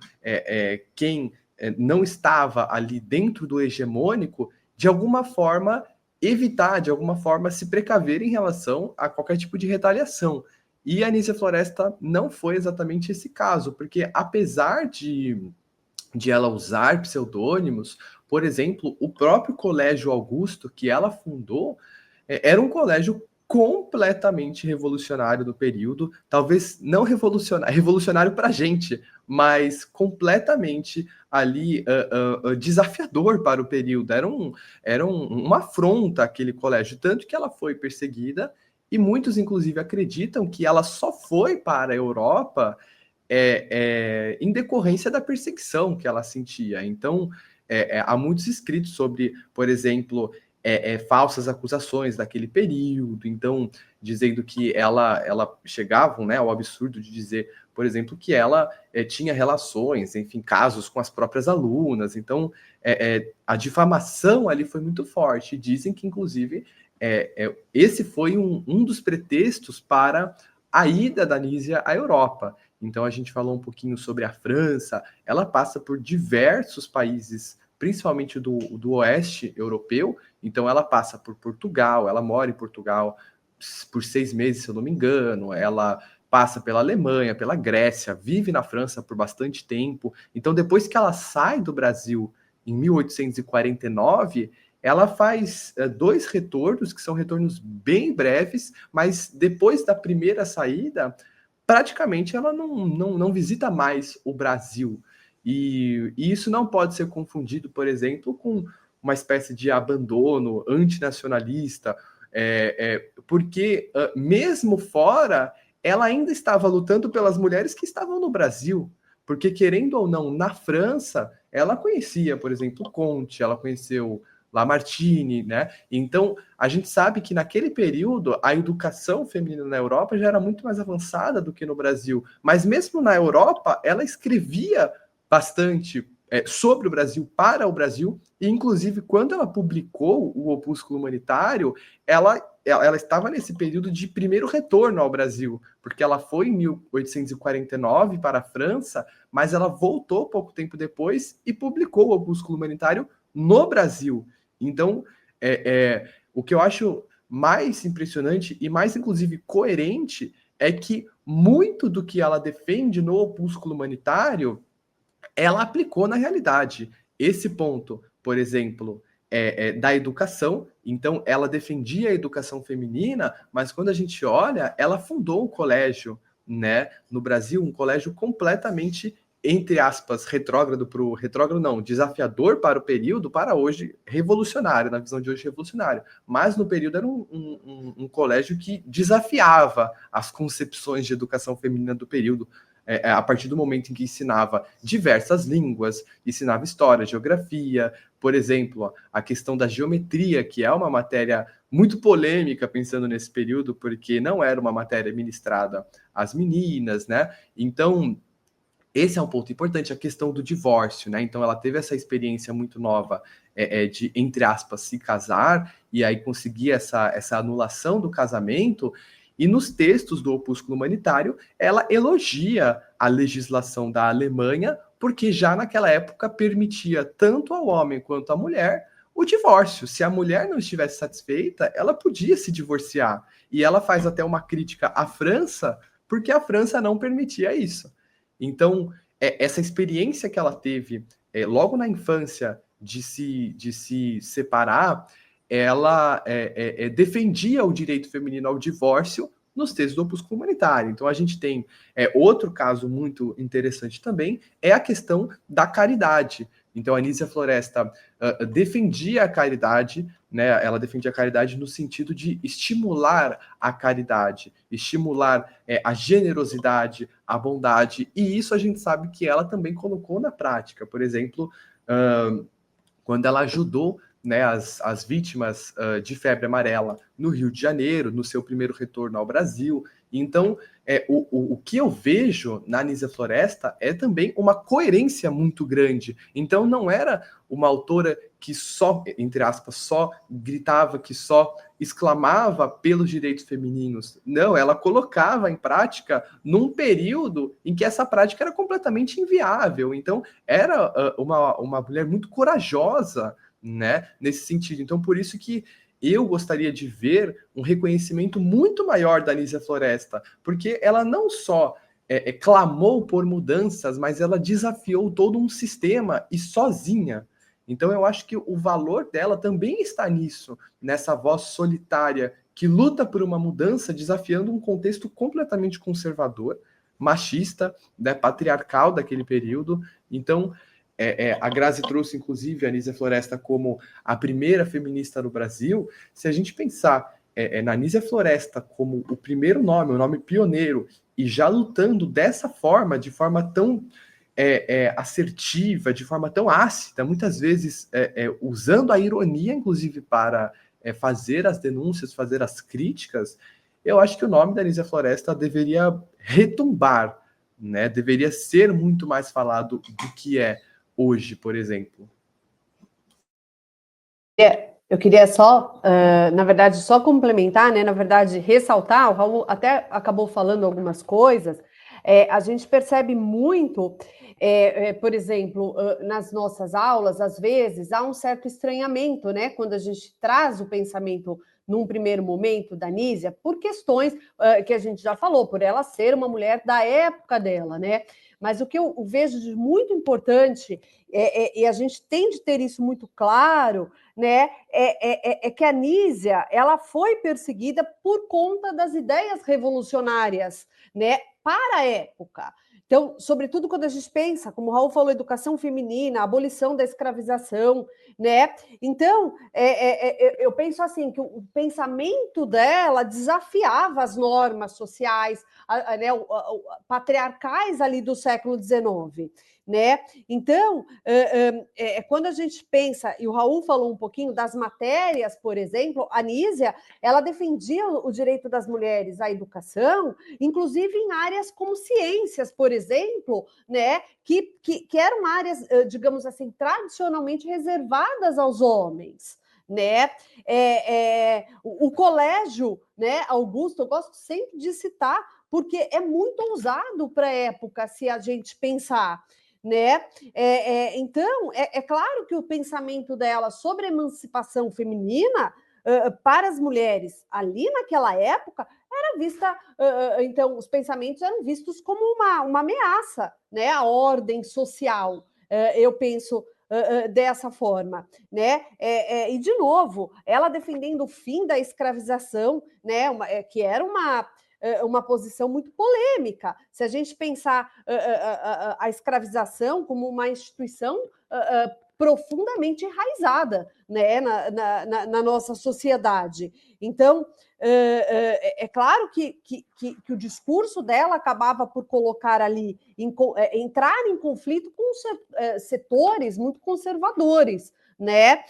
B: quem não estava ali dentro do hegemônico, de alguma forma evitar, de alguma forma, se precaver em relação a qualquer tipo de retaliação. E a Anísia Floresta não foi exatamente esse caso, porque apesar de ela usar pseudônimos, por exemplo, o próprio Colégio Augusto, que ela fundou, era um colégio completamente revolucionário do período, talvez não revolucionário para a gente, mas completamente ali desafiador para o período. Era uma afronta aquele colégio, tanto que ela foi perseguida, e muitos, inclusive, acreditam que ela só foi para a Europa em decorrência da perseguição que ela sentia. Então, há muitos escritos sobre, por exemplo, falsas acusações daquele período, então, dizendo que ela chegavam, né, ao absurdo de dizer, por exemplo, que ela tinha relações, enfim, casos com as próprias alunas. Então, a difamação ali foi muito forte. Dizem que, inclusive, esse foi um dos pretextos para a ida da Nízia à Europa. Então, a gente falou um pouquinho sobre a França, ela passa por diversos países, principalmente do oeste europeu. Então, ela passa por Portugal, ela mora em Portugal por 6 meses, se eu não me engano, ela passa pela Alemanha, pela Grécia, vive na França por bastante tempo. Então, depois que ela sai do Brasil em 1849, ela faz 2 retornos, que são retornos bem breves, mas depois da primeira saída, praticamente ela não visita mais o Brasil. E isso não pode ser confundido, por exemplo, com uma espécie de abandono antinacionalista, porque mesmo fora, ela ainda estava lutando pelas mulheres que estavam no Brasil, porque, querendo ou não, na França, ela conhecia, por exemplo, Comte, ela conheceu Lamartine, né? Então, a gente sabe que naquele período a educação feminina na Europa já era muito mais avançada do que no Brasil, mas mesmo na Europa ela escrevia bastante sobre o Brasil, para o Brasil, e inclusive quando ela publicou o Opúsculo Humanitário, ela estava nesse período de primeiro retorno ao Brasil, porque ela foi em 1849 para a França, mas ela voltou pouco tempo depois e publicou o Opúsculo Humanitário no Brasil. Então, o que eu acho mais impressionante e mais, inclusive, coerente é que muito do que ela defende no Opúsculo Humanitário, ela aplicou na realidade. Esse ponto, por exemplo, da educação, então ela defendia a educação feminina, mas quando a gente olha, ela fundou um colégio, né, no Brasil, um colégio completamente, entre aspas, desafiador para o período, para hoje, revolucionário, na visão de hoje, revolucionário. Mas no período era um colégio que desafiava as concepções de educação feminina do período, a partir do momento em que ensinava diversas línguas, ensinava história, geografia, por exemplo, a questão da geometria, que é uma matéria muito polêmica pensando nesse período, porque não era uma matéria ministrada às meninas, né? Então, esse é um ponto importante, a questão do divórcio, né? Então, ela teve essa experiência muito nova de, entre aspas, se casar, e aí conseguir essa anulação do casamento. E nos textos do Opúsculo Humanitário, ela elogia a legislação da Alemanha, porque já naquela época permitia tanto ao homem quanto à mulher o divórcio. Se a mulher não estivesse satisfeita, ela podia se divorciar. E ela faz até uma crítica à França, porque a França não permitia isso. Então, essa experiência que ela teve logo na infância de se separar, ela defendia o direito feminino ao divórcio nos textos do Opúsculo Humanitário. Então, a gente tem outro caso muito interessante também, é a questão da caridade. Então, a Anísia Floresta defendia a caridade, né? Ela defendia a caridade no sentido de estimular a caridade, estimular a generosidade, a bondade, e isso a gente sabe que ela também colocou na prática. Por exemplo, quando ela ajudou, né, as vítimas de febre amarela no Rio de Janeiro, no seu primeiro retorno ao Brasil. Então, o que eu vejo na Anísia Floresta é também uma coerência muito grande. Então, não era uma autora que só, entre aspas, só gritava, que só exclamava pelos direitos femininos. Não, ela colocava em prática num período em que essa prática era completamente inviável. Então, era uma mulher muito corajosa, né, nesse sentido. Então, por isso que eu gostaria de ver um reconhecimento muito maior da Anísia Floresta, porque ela não só clamou por mudanças, mas ela desafiou todo um sistema e sozinha. Então, eu acho que o valor dela também está nisso, nessa voz solitária que luta por uma mudança desafiando um contexto completamente conservador, machista, né, patriarcal daquele período. Então, a Grazi trouxe, inclusive, a Anísia Floresta como a primeira feminista no Brasil. Se a gente pensar na Anísia Floresta como o primeiro nome, o nome pioneiro, e já lutando dessa forma, de forma tão assertiva, de forma tão ácida, muitas vezes usando a ironia, inclusive, para fazer as denúncias, fazer as críticas, eu acho que o nome da Anísia Floresta deveria retumbar, né? Deveria ser muito mais falado do que é hoje, por exemplo.
C: Eu queria só, na verdade, só complementar, né? Na verdade, ressaltar, o Raul até acabou falando algumas coisas, a gente percebe muito, por exemplo, nas nossas aulas, às vezes, há um certo estranhamento, né? Quando a gente traz o pensamento num primeiro momento da Nísia, por questões que a gente já falou, por ela ser uma mulher da época dela, né? Mas o que eu vejo de muito importante, e a gente tem de ter isso muito claro, né, que a Nísia ela foi perseguida por conta das ideias revolucionárias, né, para a época. Então, sobretudo quando a gente pensa, como o Raul falou, educação feminina, abolição da escravização, né? Então, eu penso assim, que o pensamento dela desafiava as normas sociais, né, patriarcais ali do século XIX, né? Então, quando a gente pensa, e o Raul falou um pouquinho das matérias, por exemplo, a Nísia, ela defendia o direito das mulheres à educação, inclusive em áreas como ciências, por exemplo, né, que eram áreas, digamos assim, tradicionalmente reservadas aos homens, né? O colégio, né, Augusto, eu gosto sempre de citar, porque é muito ousado para a época, se a gente pensar, né? Então, é claro que o pensamento dela sobre a emancipação feminina para as mulheres ali naquela época era vista, então, os pensamentos eram vistos como uma ameaça, né, à ordem social. Eu penso dessa forma, né? E de novo, ela defendendo o fim da escravização, né? Que era uma posição muito polêmica. Se a gente pensar a escravização como uma instituição profundamente enraizada, né, na nossa sociedade. Então, é claro que o discurso dela acabava por colocar ali, entrar em conflito com setores muito conservadores, né,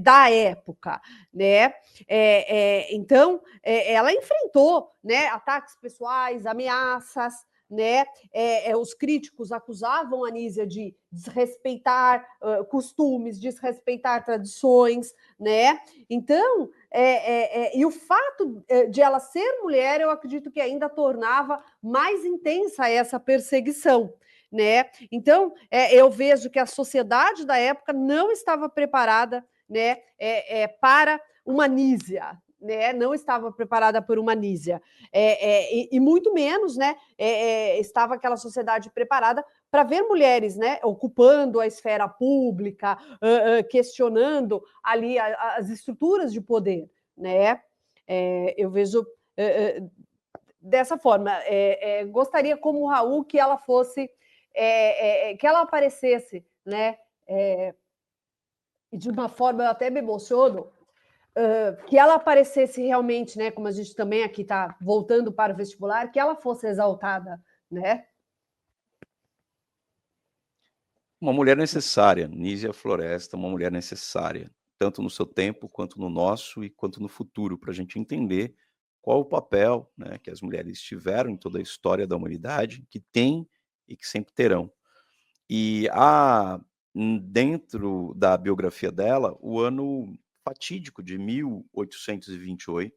C: da época, né? Então, ela enfrentou, né, ataques pessoais, ameaças, né? Os críticos acusavam a Nísia de desrespeitar costumes, desrespeitar tradições, né? Então, e o fato de ela ser mulher, eu acredito que ainda tornava mais intensa essa perseguição, né? Então, eu vejo que a sociedade da época não estava preparada, né, para uma Nísia, né? Não estava preparada por uma Nísia, e muito menos, né? Estava aquela sociedade preparada para ver mulheres, né, ocupando a esfera pública, questionando ali as estruturas de poder, né? Eu vejo dessa forma. Gostaria, como o Raul, que ela fosse, que ela aparecesse, né? E de uma forma, eu até me emociono, que ela aparecesse realmente, né? Como a gente também aqui está voltando para o vestibular, que ela fosse exaltada, né?
A: Uma mulher necessária, Nísia Floresta, uma mulher necessária, tanto no seu tempo, quanto no nosso e quanto no futuro, para a gente entender qual o papel, né, que as mulheres tiveram em toda a história da humanidade, que tem e que sempre terão. E há, dentro da biografia dela, o ano fatídico de 1828.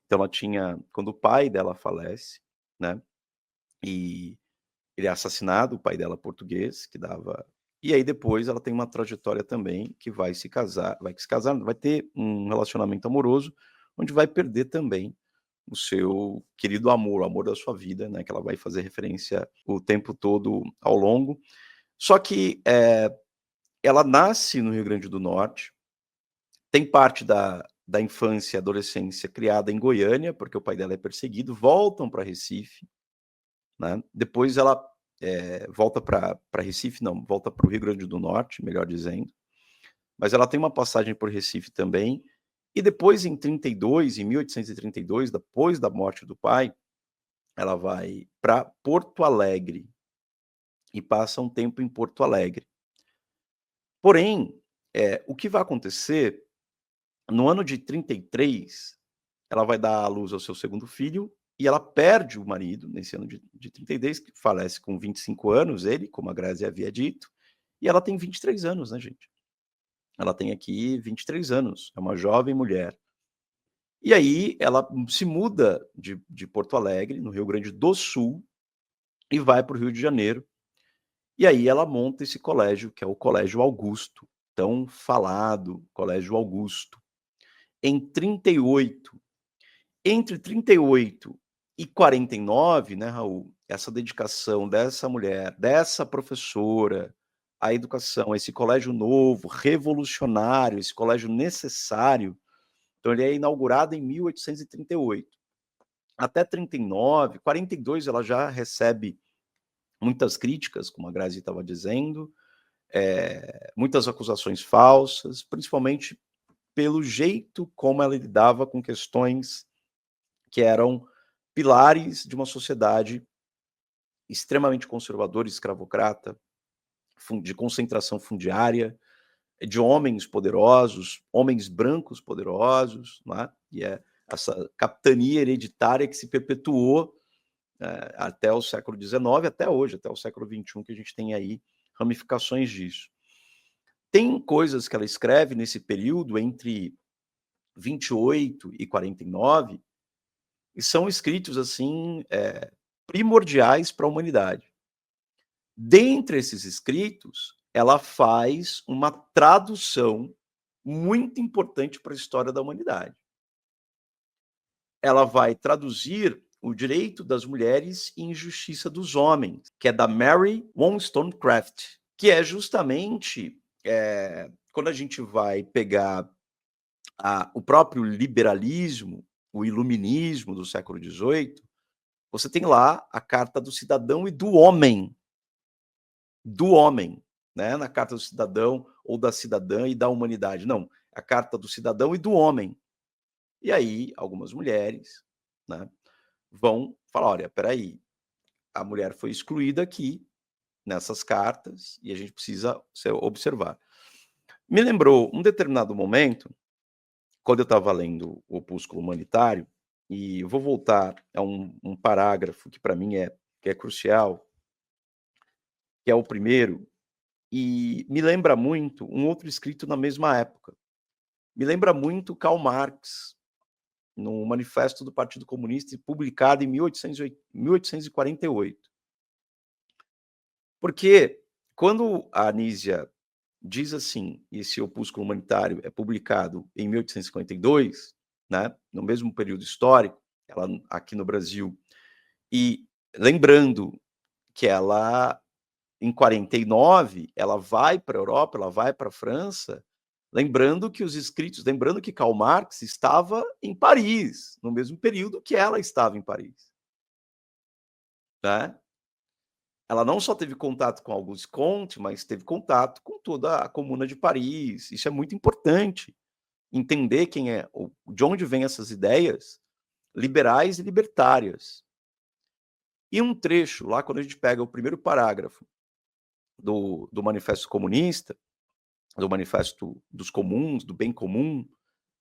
A: Então ela tinha, quando o pai dela falece, né, e ele é assassinado, o pai dela português, que dava. E aí depois ela tem uma trajetória também que vai se casar, vai ter um relacionamento amoroso, onde vai perder também o seu querido amor, o amor da sua vida, né, que ela vai fazer referência o tempo todo ao longo. Só que ela nasce no Rio Grande do Norte, tem parte da infância e adolescência criada em Goiânia, porque o pai dela é perseguido, voltam para Recife, né? Depois ela volta para Recife, não, volta para o Rio Grande do Norte, melhor dizendo. Mas ela tem uma passagem por Recife também, e depois em 1832, depois da morte do pai, ela vai para Porto Alegre e passa um tempo em Porto Alegre. Porém, o que vai acontecer, no ano de 33, ela vai dar à luz ao seu segundo filho e ela perde o marido nesse ano de 33, que falece com 25 anos, ele, como a Grazi havia dito, e ela tem 23 anos, né, gente? Ela tem aqui 23 anos, é uma jovem mulher. E aí ela se muda de Porto Alegre, no Rio Grande do Sul, e vai para o Rio de Janeiro. E aí ela monta esse colégio, que é o Colégio Augusto, tão falado Colégio Augusto. Em 38, entre 38 e 49, né, Raul, essa dedicação dessa mulher, dessa professora, à educação, esse colégio novo, revolucionário, esse colégio necessário, então ele é inaugurado em 1838. Até 39, 42 ela já recebe muitas críticas, como a Grazi estava dizendo, muitas acusações falsas, principalmente pelo jeito como ela lidava com questões que eram pilares de uma sociedade extremamente conservadora, escravocrata, de concentração fundiária, de homens poderosos, homens brancos poderosos, né? E é essa capitania hereditária que se perpetuou até o século XIX, até hoje, até o século XXI, que a gente tem aí ramificações disso. Tem coisas que ela escreve nesse período entre 28 e 49, e são escritos assim primordiais para a humanidade. Dentre esses escritos, ela faz uma tradução muito importante para a história da humanidade. Ela vai traduzir O Direito das Mulheres e Injustiça dos Homens, que é da Mary Wollstonecraft, que é justamente quando a gente vai pegar o próprio liberalismo, o iluminismo do século XVIII, você tem lá a Carta do Cidadão e do Homem, né? Na Carta do Cidadão ou da Cidadã e da Humanidade. Não, a Carta do Cidadão e do Homem. E aí, algumas mulheres, né, vão falar, olha, peraí, a mulher foi excluída aqui, nessas cartas, e a gente precisa observar. Me lembrou um determinado momento, quando eu estava lendo o Opúsculo Humanitário, e eu vou voltar a um parágrafo que para mim que é crucial, que é o primeiro, e me lembra muito um outro escrito na mesma época. Me lembra muito Karl Marx, no Manifesto do Partido Comunista, publicado em 1848. Porque quando a Anísia diz assim, esse opúsculo humanitário é publicado em 1852, né, no mesmo período histórico, ela aqui no Brasil, e lembrando que ela, em 49, ela vai para a Europa, ela vai para a França, lembrando que Karl Marx estava em Paris, no mesmo período que ela estava em Paris. Né? Ela não só teve contato com Auguste Comte, mas teve contato com toda a Comuna de Paris. Isso é muito importante. Entender de onde vêm essas ideias liberais e libertárias. E um trecho, lá quando a gente pega o primeiro parágrafo do Manifesto Comunista, do Manifesto dos Comuns, do Bem Comum,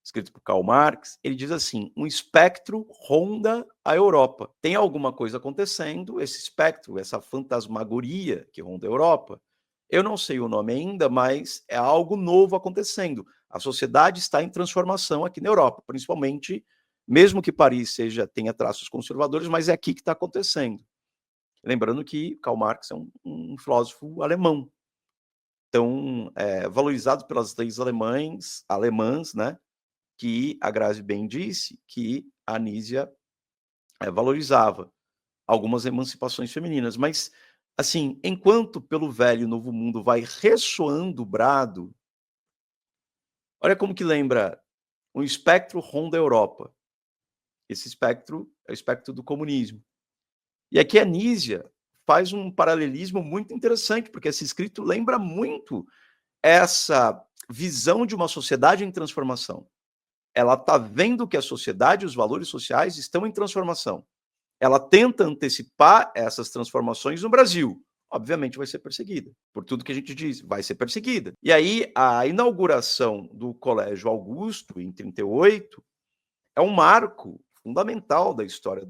A: escrito por Karl Marx, ele diz assim: um espectro ronda a Europa. Tem alguma coisa acontecendo, esse espectro, essa fantasmagoria que ronda a Europa, eu não sei o nome ainda, mas é algo novo acontecendo. A sociedade está em transformação aqui na Europa, principalmente, mesmo que Paris tenha traços conservadores, mas é aqui que está acontecendo. Lembrando que Karl Marx é um filósofo alemão, então valorizado pelas leis alemãs, né? Que a Grazi bem disse que a Anísia valorizava algumas emancipações femininas, mas assim, enquanto pelo velho e novo mundo vai ressoando o brado, olha como que lembra um espectro ronda a Europa. Esse espectro é o espectro do comunismo. E aqui a Nísia faz um paralelismo muito interessante, porque esse escrito lembra muito essa visão de uma sociedade em transformação. Ela está vendo que a sociedade e os valores sociais estão em transformação. Ela tenta antecipar essas transformações no Brasil. Obviamente vai ser perseguida. Por tudo que a gente diz, vai ser perseguida. E aí, a inauguração do Colégio Augusto, em 1938, é um marco fundamental da história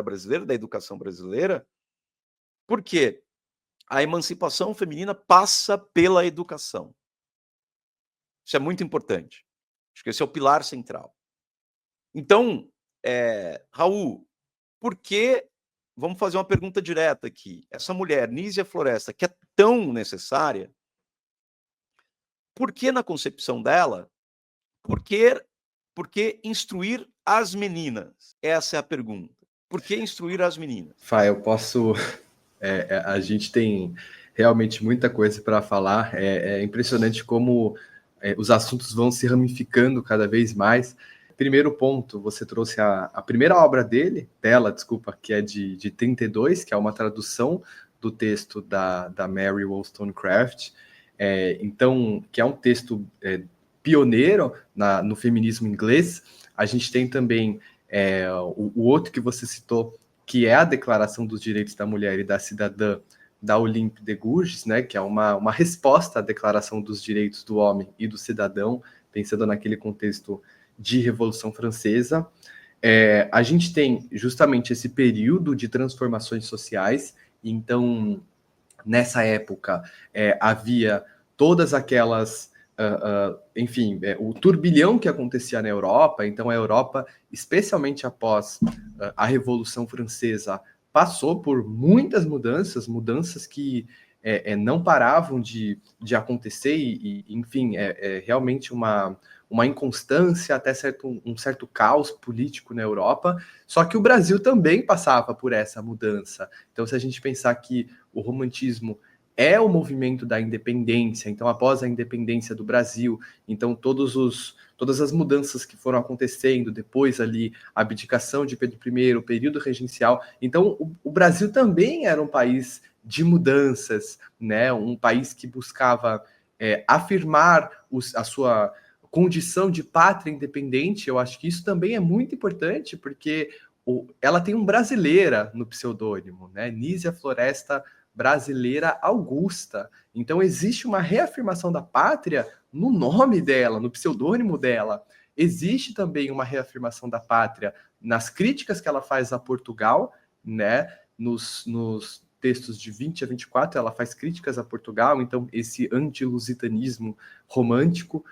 A: brasileira, da educação brasileira, porque a emancipação feminina passa pela educação. Isso é muito importante. Acho que esse é o pilar central. Então, Raul, por que, vamos fazer uma pergunta direta aqui, essa mulher, Nísia Floresta, que é tão necessária, por que na concepção dela, por que instruir as meninas? Essa é a pergunta. Por que instruir as meninas?
B: Fá, eu posso... a gente tem realmente muita coisa para falar. É impressionante como os assuntos vão se ramificando cada vez mais. Primeiro ponto, você trouxe a primeira obra dela, que é de 32, que é uma tradução do texto da Mary Wollstonecraft, então, que é um texto pioneiro no feminismo inglês. A gente tem também o outro que você citou, que é a Declaração dos Direitos da Mulher e da Cidadã, da Olympe de Gouges, né, que é uma resposta à Declaração dos Direitos do Homem e do Cidadão, pensando naquele contexto de Revolução Francesa. A gente tem justamente esse período de transformações sociais. Então, nessa época, havia todas aquelas... o turbilhão que acontecia na Europa. Então a Europa, especialmente após a Revolução Francesa, passou por muitas mudanças que não paravam de acontecer e enfim, realmente uma inconstância, até um certo caos político na Europa. Só que o Brasil também passava por essa mudança. Então, se a gente pensar que o romantismo é o movimento da independência, então após a independência do Brasil, então todas as mudanças que foram acontecendo, depois ali a abdicação de Pedro I, o período regencial, então o Brasil também era um país de mudanças, né? Um país que buscava afirmar a sua condição de pátria independente. Eu acho que isso também é muito importante, porque ela tem um brasileira no pseudônimo, né? Nísia Floresta Brasileira Augusta. Então existe uma reafirmação da pátria no nome dela, no pseudônimo dela. Existe também uma reafirmação da pátria nas críticas que ela faz a Portugal, né? Nos textos de 20 a 24, ela faz críticas a Portugal, então esse antilusitanismo romântico.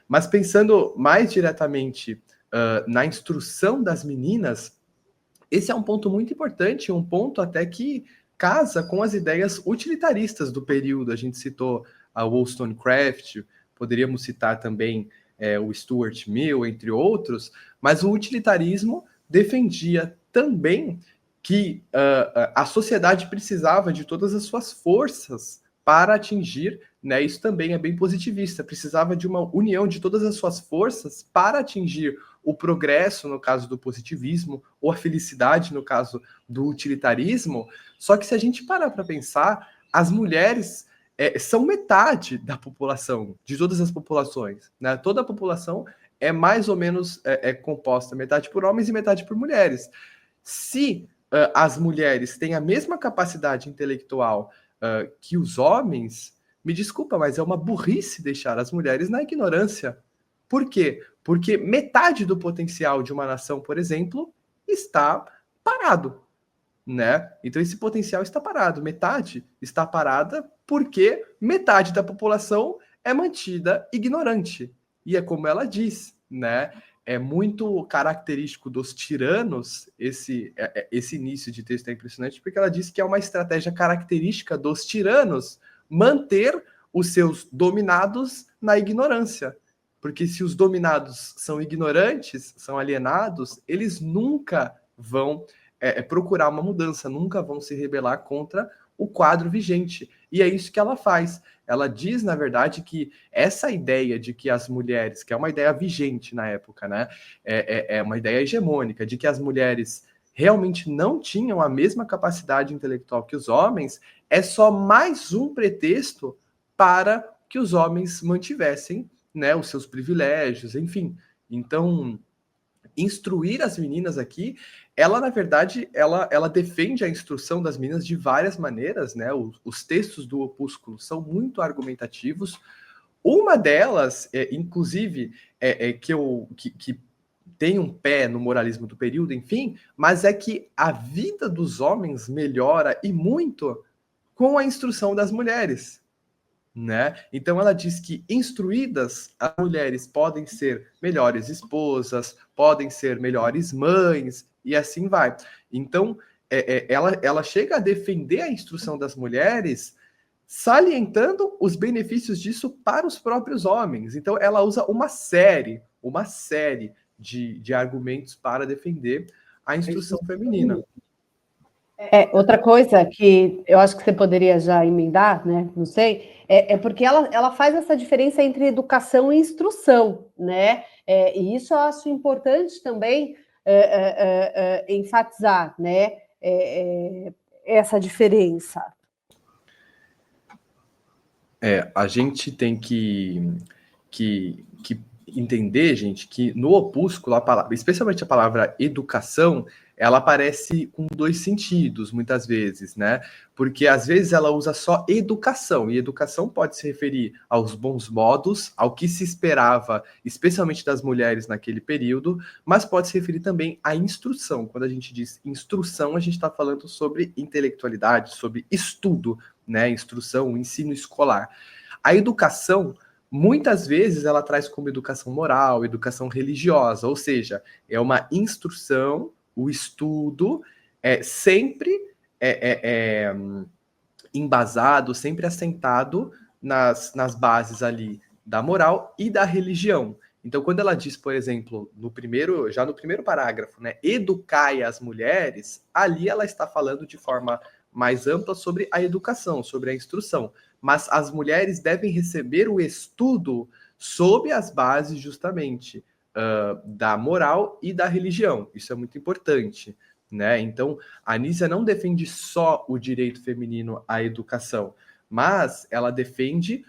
B: Mas pensando mais diretamente na instrução das meninas, esse é um ponto muito importante, um ponto até que casa com as ideias utilitaristas do período. A gente citou a Wollstonecraft, poderíamos citar também o Stuart Mill, entre outros, mas o utilitarismo defendia também que a sociedade precisava de todas as suas forças para atingir, né? Isso também é bem positivista, precisava de uma união de todas as suas forças para atingir o progresso, no caso do positivismo, ou a felicidade, no caso do utilitarismo. Só que se a gente parar para pensar, as mulheres são metade da população, de todas as populações, né? Toda a população é mais ou menos composta metade por homens e metade por mulheres. Se as mulheres têm a mesma capacidade intelectual que os homens, me desculpa, mas é uma burrice deixar as mulheres na ignorância. Por quê? Porque metade do potencial de uma nação, por exemplo, está parado, né? Então esse potencial está parado. Metade está parada porque metade da população é mantida ignorante. E é como ela diz, né? É muito característico dos tiranos, esse início de texto é impressionante, porque ela diz que é uma estratégia característica dos tiranos manter os seus dominados na ignorância. Porque se os dominados são ignorantes, são alienados, eles nunca vão procurar uma mudança, nunca vão se rebelar contra o quadro vigente. E é isso que ela faz. Ela diz, na verdade, que essa ideia de que as mulheres, que é uma ideia vigente na época, né? É uma ideia hegemônica, de que as mulheres realmente não tinham a mesma capacidade intelectual que os homens, é só mais um pretexto para que os homens mantivessem, né, os seus privilégios, enfim. Então, instruir as meninas aqui, ela, na verdade, ela defende a instrução das meninas de várias maneiras, né? Os textos do Opúsculo são muito argumentativos. Uma delas, inclusive, que tem um pé no moralismo do período, enfim, mas é que a vida dos homens melhora e muito com a instrução das mulheres. Né? Então ela diz que instruídas, as mulheres podem ser melhores esposas, podem ser melhores mães, e assim vai. Então ela chega a defender a instrução das mulheres, salientando os benefícios disso para os próprios homens. Então ela usa uma série de argumentos para defender a instrução feminina.
C: Outra coisa que eu acho que você poderia já emendar, né? Não sei, porque ela faz essa diferença entre educação e instrução, né? E isso eu acho importante também enfatizar, né? Essa diferença.
B: A gente tem que entender, gente, que no opúsculo, especialmente a palavra educação, ela aparece com dois sentidos, muitas vezes, né? Porque às vezes ela usa só educação, e educação pode se referir aos bons modos, ao que se esperava, especialmente das mulheres naquele período, mas pode se referir também à instrução. Quando a gente diz instrução, a gente está falando sobre intelectualidade, sobre estudo, né? Instrução, ensino escolar. A educação, muitas vezes, ela traz como educação moral, educação religiosa, ou seja, é uma instrução, o estudo sempre embasado, sempre assentado nas bases ali da moral e da religião. Então, quando ela diz, por exemplo, no primeiro parágrafo, né, educai as mulheres, ali ela está falando de forma mais ampla sobre a educação, sobre a instrução. Mas as mulheres devem receber o estudo sob as bases, justamente, da moral e da religião. Isso é muito importante, né? Então, a Anísia não defende só o direito feminino à educação, mas ela defende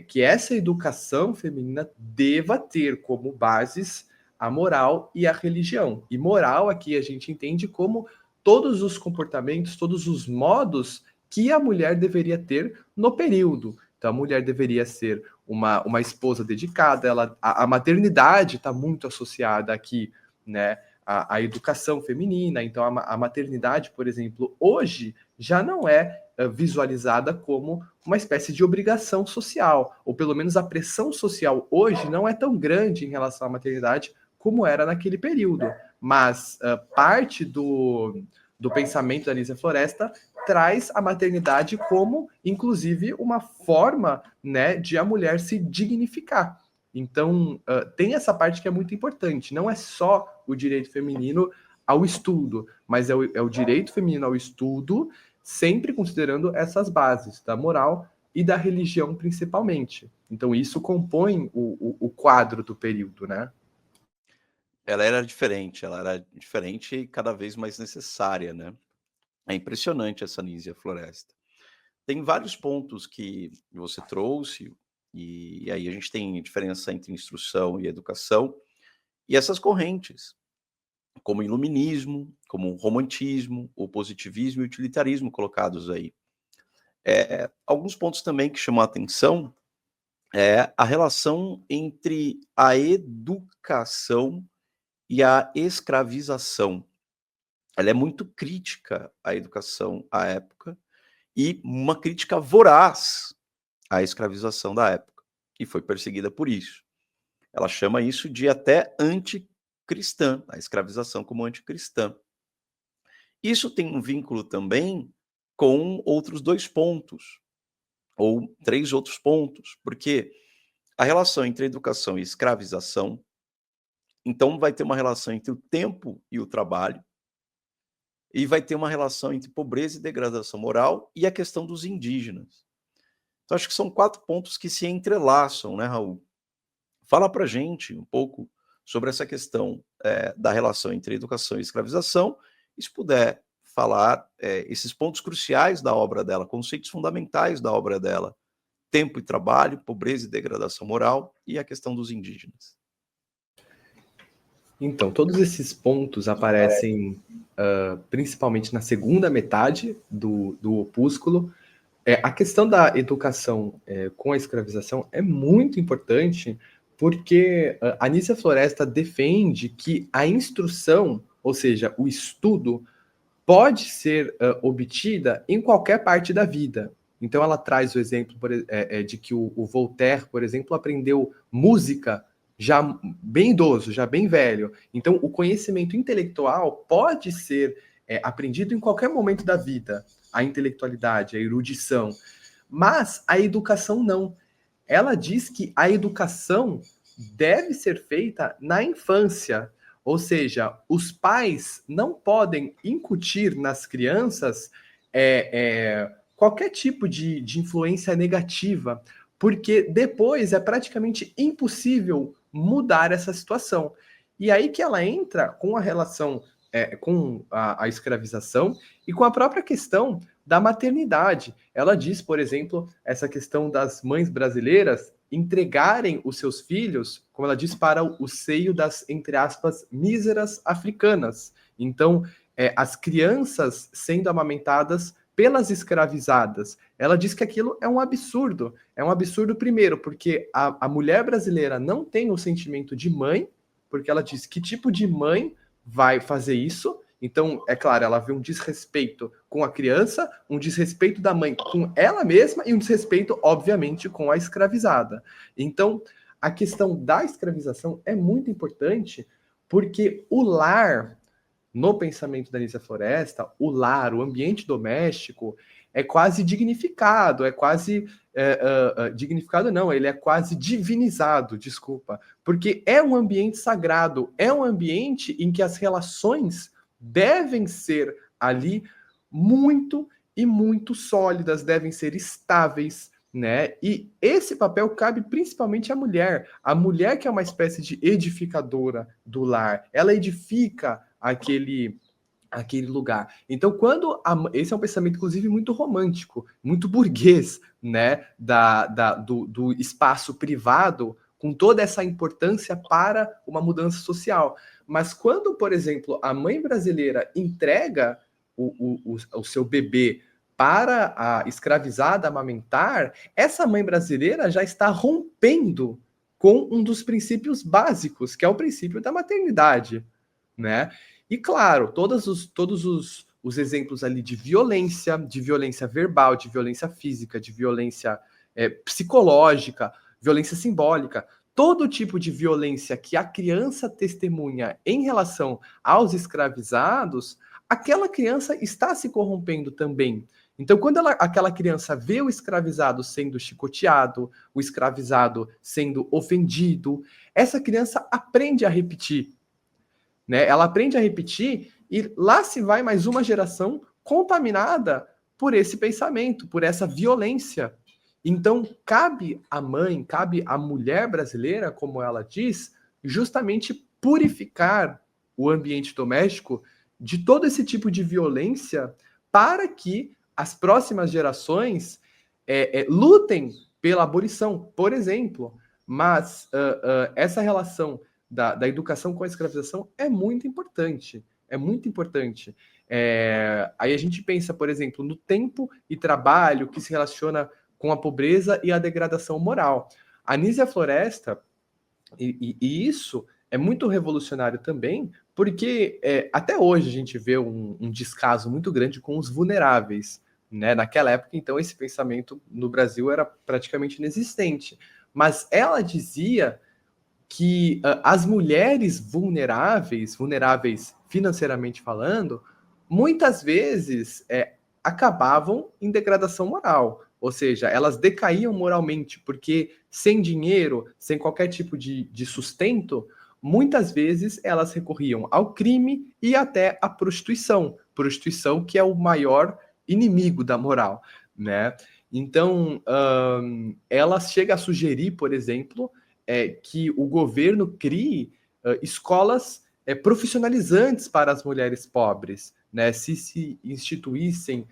B: que essa educação feminina deva ter como bases a moral e a religião. E moral aqui a gente entende como todos os comportamentos, todos os modos que a mulher deveria ter no período. Então, a mulher deveria ser uma esposa dedicada, a maternidade está muito associada aqui, né, à educação feminina. Então, a maternidade, por exemplo, hoje já não é visualizada como uma espécie de obrigação social, ou pelo menos a pressão social hoje não é tão grande em relação à maternidade como era naquele período. Mas parte do pensamento da Anísia Floresta traz a maternidade como, inclusive, uma forma, né, de a mulher se dignificar. Então, tem essa parte que é muito importante. Não é só o direito feminino ao estudo, mas é o direito feminino ao estudo, sempre considerando essas bases da moral e da religião, principalmente. Então, isso compõe o quadro do período, né?
A: Ela era diferente e cada vez mais necessária, né? É impressionante essa Anísia Floresta. Tem vários pontos que você trouxe, e aí a gente tem diferença entre instrução e educação, e essas correntes, como o iluminismo, como o romantismo, o positivismo e o utilitarismo colocados aí. Alguns pontos também que chamam a atenção é a relação entre a educação e a escravização. Ela é muito crítica à educação à época e uma crítica voraz à escravização da época, e foi perseguida por isso. Ela chama isso de até anticristã, a escravização como anticristã. Isso tem um vínculo também com outros 2 pontos, ou 3 outros pontos, porque a relação entre educação e escravização, então vai ter uma relação entre o tempo e o trabalho, e vai ter uma relação entre pobreza e degradação moral e a questão dos indígenas. Então, acho que são 4 pontos que se entrelaçam, né, Raul? Fala para gente um pouco sobre essa questão da relação entre educação e escravização, e se puder falar esses pontos cruciais da obra dela, conceitos fundamentais da obra dela, tempo e trabalho, pobreza e degradação moral e a questão dos indígenas.
B: Então, todos esses pontos aparecem principalmente na segunda metade do opúsculo. A questão da educação com a escravização é muito importante, porque a Anísia Floresta defende que a instrução, ou seja, o estudo, pode ser obtida em qualquer parte da vida. Então ela traz o exemplo de que o Voltaire, por exemplo, aprendeu música já bem idoso, já bem velho. Então o conhecimento intelectual pode ser aprendido em qualquer momento da vida. A intelectualidade, a erudição. Mas a educação não. Ela diz que a educação deve ser feita na infância. Ou seja, os pais não podem incutir nas crianças qualquer tipo de influência negativa, porque depois é praticamente impossível mudar essa situação. E aí que ela entra com a relação com a escravização e com a própria questão da maternidade. Ela diz, por exemplo, essa questão das mães brasileiras entregarem os seus filhos, como ela diz, para o seio das, entre aspas, míseras africanas. Então, as crianças sendo amamentadas pelas escravizadas. Ela diz que aquilo é um absurdo. É um absurdo, primeiro, porque a mulher brasileira não tem o sentimento de mãe, porque ela diz que tipo de mãe vai fazer isso. Então, é claro, ela vê um desrespeito com a criança, um desrespeito da mãe com ela mesma e um desrespeito, obviamente, com a escravizada. Então, a questão da escravização é muito importante porque o lar, no pensamento da Anísia Floresta, o lar, o ambiente doméstico, é quase dignificado, dignificado não, ele é quase divinizado, desculpa, porque é um ambiente sagrado, é um ambiente em que as relações devem ser ali muito e muito sólidas, devem ser estáveis, né? E esse papel cabe principalmente à mulher. A mulher que é uma espécie de edificadora do lar, ela edifica aquele lugar. Então, esse é um pensamento, inclusive, muito romântico, muito burguês, né? Do espaço privado, com toda essa importância para uma mudança social. Mas quando, por exemplo, a mãe brasileira entrega o seu bebê para a escravizada amamentar, essa mãe brasileira já está rompendo com um dos princípios básicos, que é o princípio da maternidade, né? E claro, todos os exemplos ali de violência verbal, de violência física, de violência psicológica, violência simbólica, todo tipo de violência que a criança testemunha em relação aos escravizados, aquela criança está se corrompendo também. Então, quando aquela criança vê o escravizado sendo chicoteado, o escravizado sendo ofendido, essa criança aprende a repetir, né? Ela aprende a repetir e lá se vai mais uma geração contaminada por esse pensamento, por essa violência. Então, cabe à mãe, cabe à mulher brasileira, como ela diz, justamente purificar o ambiente doméstico de todo esse tipo de violência para que as próximas gerações lutem pela abolição, por exemplo. Mas essa relação da educação com a escravização é muito importante. É muito importante. Aí a gente pensa, por exemplo, no tempo e trabalho que se relaciona com a pobreza e a degradação moral. A Anísia Floresta, e isso é muito revolucionário também, porque até hoje a gente vê um descaso muito grande com os vulneráveis, né? Naquela época, então, esse pensamento no Brasil era praticamente inexistente. Mas ela dizia que as mulheres vulneráveis financeiramente falando, muitas vezes acabavam em degradação moral. Ou seja, elas decaíam moralmente, porque sem dinheiro, sem qualquer tipo de sustento, muitas vezes elas recorriam ao crime e até à prostituição, prostituição, que é o maior inimigo da moral, né? Então, ela chega a sugerir, por exemplo, que o governo crie escolas profissionalizantes para as mulheres pobres, né? Se instituíssem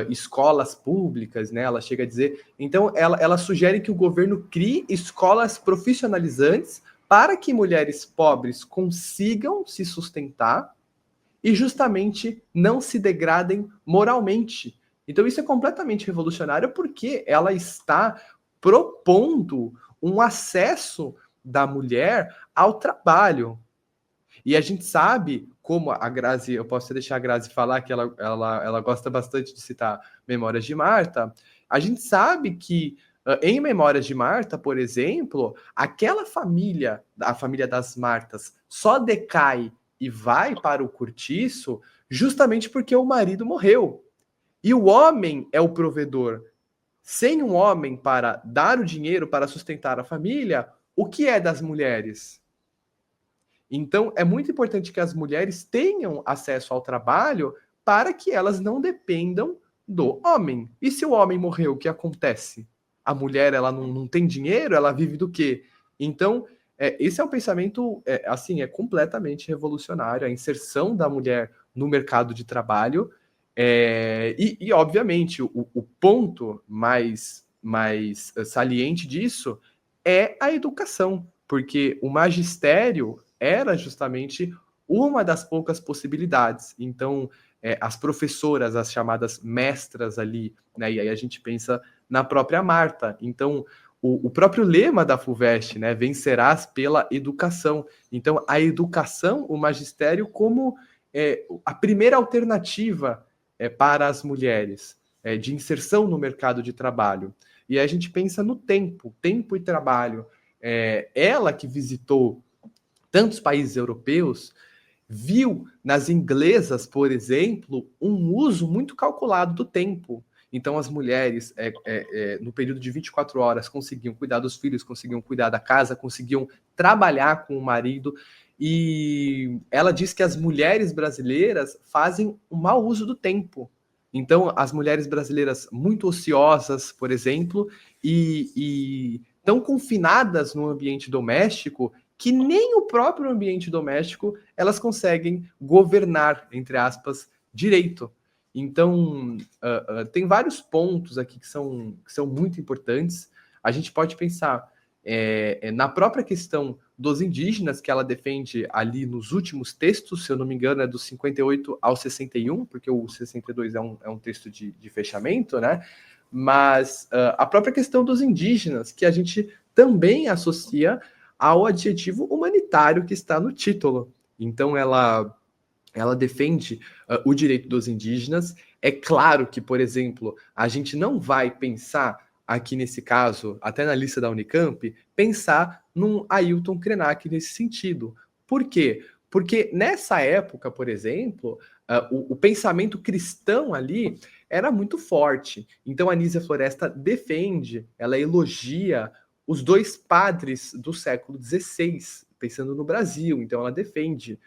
B: escolas públicas, né? Ela chega a dizer. Então, ela sugere que o governo crie escolas profissionalizantes para que mulheres pobres consigam se sustentar e justamente não se degradem moralmente. Então, isso é completamente revolucionário porque ela está propondo um acesso da mulher ao trabalho. E a gente sabe, como a Grazi, eu posso deixar a Grazi falar, que ela gosta bastante de citar Memórias de Marta, a gente sabe que em Memórias de Marta, por exemplo, aquela família, a família das Martas, só decai e vai para o cortiço justamente porque o marido morreu. E o homem é o provedor. Sem um homem para dar o dinheiro para sustentar a família, o que é das mulheres? Então, é muito importante que as mulheres tenham acesso ao trabalho para que elas não dependam do homem. E se o homem morreu, o que acontece? A mulher, ela não tem dinheiro, ela vive do quê? Então, esse é um pensamento, assim, é completamente revolucionário, a inserção da mulher no mercado de trabalho. E obviamente, o ponto mais saliente disso é a educação, porque o magistério era justamente uma das poucas possibilidades. Então, as professoras, as chamadas mestras ali, né? E aí a gente pensa na própria Marta. Então, o próprio lema da FUVEST, né? Vencerás pela educação. Então, a educação, o magistério, como a primeira alternativa para as mulheres, de inserção no mercado de trabalho. E aí a gente pensa no tempo e trabalho. Ela que visitou tantos países europeus, viu nas inglesas, por exemplo, um uso muito calculado do tempo. Então, as mulheres, no período de 24 horas, conseguiam cuidar dos filhos, conseguiam cuidar da casa, conseguiam trabalhar com o marido. E ela diz que as mulheres brasileiras fazem um mau uso do tempo. Então, as mulheres brasileiras muito ociosas, por exemplo, e tão confinadas no ambiente doméstico, que nem o próprio ambiente doméstico elas conseguem governar, entre aspas, direito. Então, tem vários pontos aqui que são muito importantes. A gente pode pensar na própria questão dos indígenas, que ela defende ali nos últimos textos, se eu não me engano, é do 58 ao 61, porque o 62 é um texto de fechamento, né? Mas a própria questão dos indígenas, que a gente também associa ao adjetivo humanitário que está no título. Então, ela defende o direito dos indígenas. É claro que, por exemplo, a gente não vai pensar aqui nesse caso, até na lista da Unicamp, pensar num Ailton Krenak nesse sentido. Por quê? Porque nessa época, por exemplo, o pensamento cristão ali era muito forte. Então, a Anísia Floresta defende, ela elogia os dois padres do século XVI, pensando no Brasil. Então, ela defende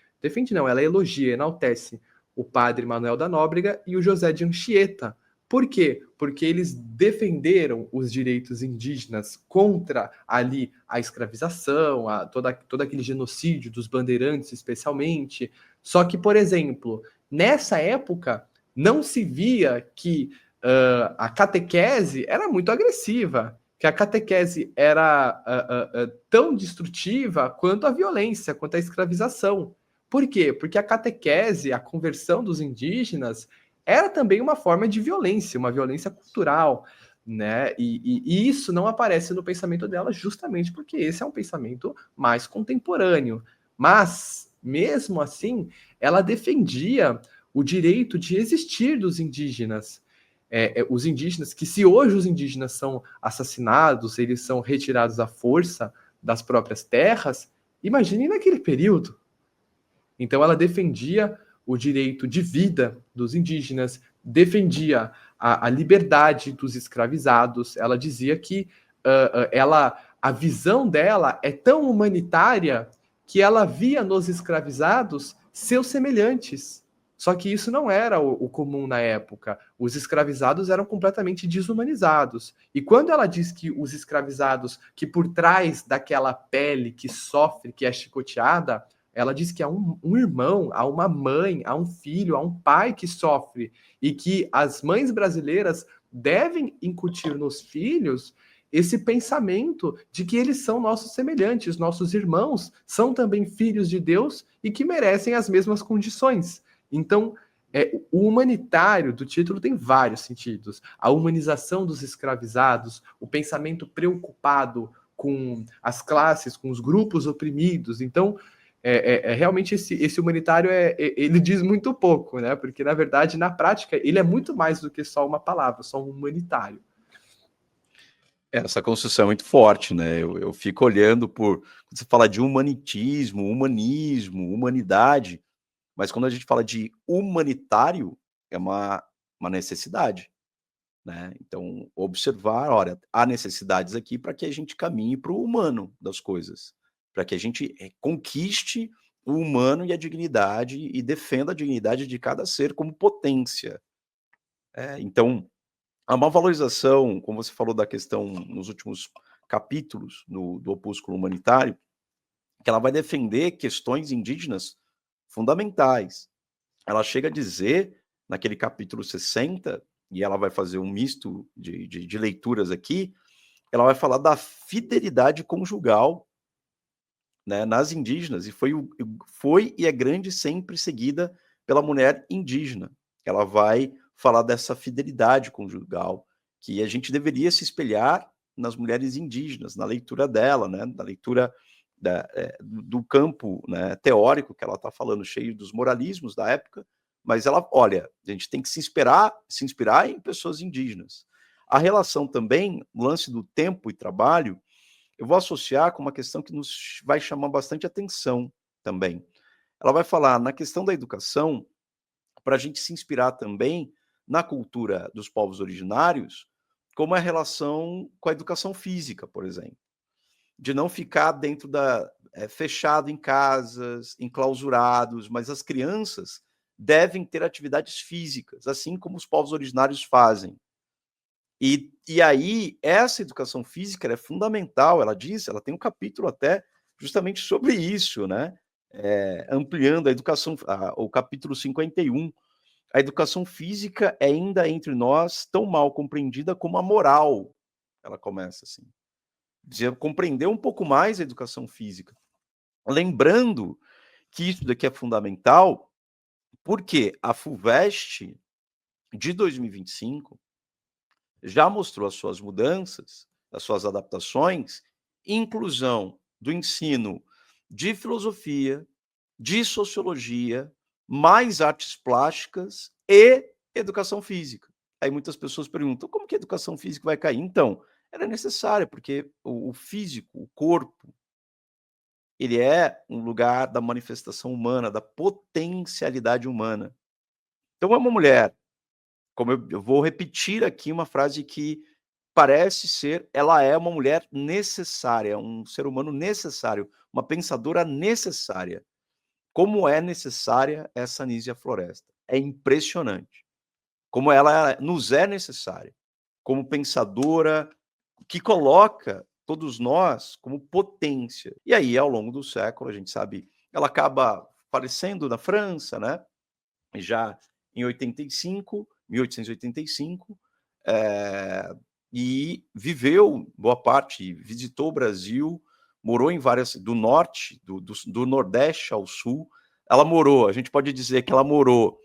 B: não, ela elogia, enaltece o padre Manuel da Nóbrega e o José de Anchieta. Por quê? Porque eles defenderam os direitos indígenas contra ali a escravização, todo aquele genocídio dos bandeirantes, especialmente. Só que, por exemplo, nessa época, não se via que a catequese era muito agressiva, que a catequese era tão destrutiva quanto a violência, quanto a escravização. Por quê? Porque a catequese, a conversão dos indígenas, era também uma forma de violência, uma violência cultural, né? E isso não aparece no pensamento dela justamente porque esse é um pensamento mais contemporâneo. Mas, mesmo assim, ela defendia o direito de existir dos indígenas. Os indígenas, que se hoje os indígenas são assassinados, eles são retirados à força das próprias terras, imagine naquele período. Então ela defendia o direito de vida dos indígenas, defendia a liberdade dos escravizados. Ela dizia que a visão dela é tão humanitária que ela via nos escravizados seus semelhantes. Só que isso não era o comum na época. Os escravizados eram completamente desumanizados. E quando ela diz que os escravizados, que por trás daquela pele que sofre, que é chicoteada, ela diz que há um irmão, há uma mãe, há um filho, há um pai que sofre. E que as mães brasileiras devem incutir nos filhos esse pensamento de que eles são nossos semelhantes, nossos irmãos, são também filhos de Deus e que merecem as mesmas condições. Então, o humanitário do título tem vários sentidos. A humanização dos escravizados, o pensamento preocupado com as classes, com os grupos oprimidos. Então, realmente esse humanitário ele diz muito pouco, né? Porque, na verdade, na prática, ele é muito mais do que só uma palavra, só um humanitário.
A: Essa construção é muito forte, né? Eu fico olhando quando você fala de humanitismo, humanismo, humanidade, mas quando a gente fala de humanitário, é uma necessidade, né? Então, observar, olha, há necessidades aqui para que a gente caminhe para o humano das coisas, para que a gente conquiste o humano e a dignidade e defenda a dignidade de cada ser como potência. Então, há uma valorização, como você falou da questão nos últimos capítulos do Opúsculo Humanitário, que ela vai defender questões indígenas fundamentais. Ela chega a dizer, naquele capítulo 60, e ela vai fazer um misto de leituras aqui, ela vai falar da fidelidade conjugal, né, nas indígenas, e foi e é grande sempre seguida pela mulher indígena. Ela vai falar dessa fidelidade conjugal, que a gente deveria se espelhar nas mulheres indígenas, na leitura dela, né, na leitura do campo, né, teórico que ela está falando, cheio dos moralismos da época, mas ela, olha, a gente tem que se inspirar em pessoas indígenas. A relação também, o lance do tempo e trabalho, eu vou associar com uma questão que nos vai chamar bastante atenção também. Ela vai falar na questão da educação, para a gente se inspirar também na cultura dos povos originários, como é a relação com a educação física, por exemplo. De não ficar dentro fechado em casas, enclausurados, mas as crianças devem ter atividades físicas, assim como os povos originários fazem. E aí, essa educação física é fundamental, ela tem um capítulo até justamente sobre isso, né? Ampliando a educação, o capítulo 51. A educação física é ainda entre nós tão mal compreendida como a moral. Ela começa assim. Compreender um pouco mais a educação física. Lembrando que isso daqui é fundamental, porque a FUVEST de 2025 já mostrou as suas mudanças, as suas adaptações, inclusão do ensino de filosofia, de sociologia, mais artes plásticas e educação física. Aí muitas pessoas perguntam, como que a educação física vai cair? Então, ela é necessária, porque o físico, o corpo, ele é um lugar da manifestação humana, da potencialidade humana. Então, é uma mulher, como eu vou repetir aqui uma frase que parece ser, ela é uma mulher necessária, um ser humano necessário, uma pensadora necessária. Como é necessária essa Nízia Floresta. É impressionante. Como ela nos é necessária, como pensadora, que coloca todos nós como potência. E aí, ao longo do século, a gente sabe, ela acaba falecendo na França, né? Já em 1885, e viveu boa parte, visitou o Brasil, morou em várias, do norte, do nordeste ao sul. Ela morou, a gente pode dizer que ela morou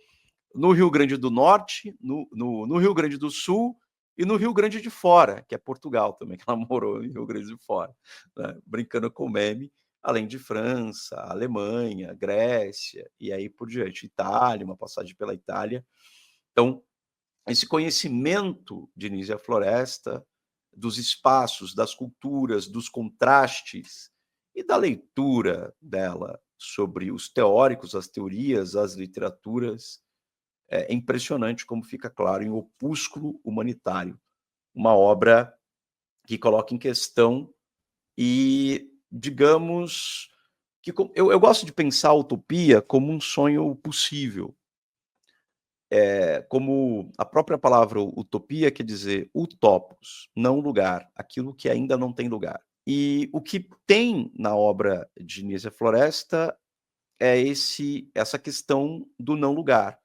A: no Rio Grande do Norte, no Rio Grande do Sul e no Rio Grande de Fora, que é Portugal também, que ela morou no Rio Grande de Fora, né? Brincando com o meme, além de França, Alemanha, Grécia e aí por diante, Itália, uma passagem pela Itália. Então, esse conhecimento de Nízia Floresta, dos espaços, das culturas, dos contrastes e da leitura dela sobre os teóricos, as teorias, as literaturas, é impressionante como fica claro em Opúsculo Humanitário, uma obra que coloca em questão e, digamos, que eu gosto de pensar a utopia como um sonho possível, como a própria palavra utopia quer dizer utopos, não lugar, aquilo que ainda não tem lugar. E o que tem na obra de Nízia Floresta é essa questão do não lugar.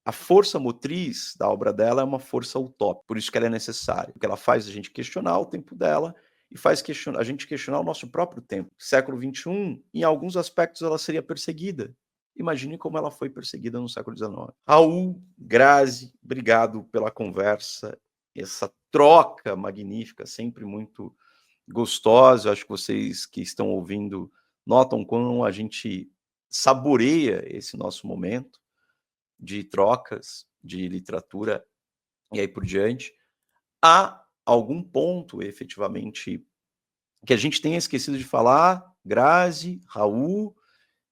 A: A força motriz da obra dela é uma força utópica, por isso que ela é necessária, porque ela faz a gente questionar o tempo dela e faz a gente questionar o nosso próprio tempo. Século XXI, em alguns aspectos, ela seria perseguida. Imagine como ela foi perseguida no século XIX. Raul, Grazi, obrigado pela conversa, essa troca magnífica, sempre muito gostosa. Eu acho que vocês que estão ouvindo notam como a gente saboreia esse nosso momento de trocas de literatura e aí por diante. Há algum ponto, efetivamente, que a gente tenha esquecido de falar, Grazi, Raul,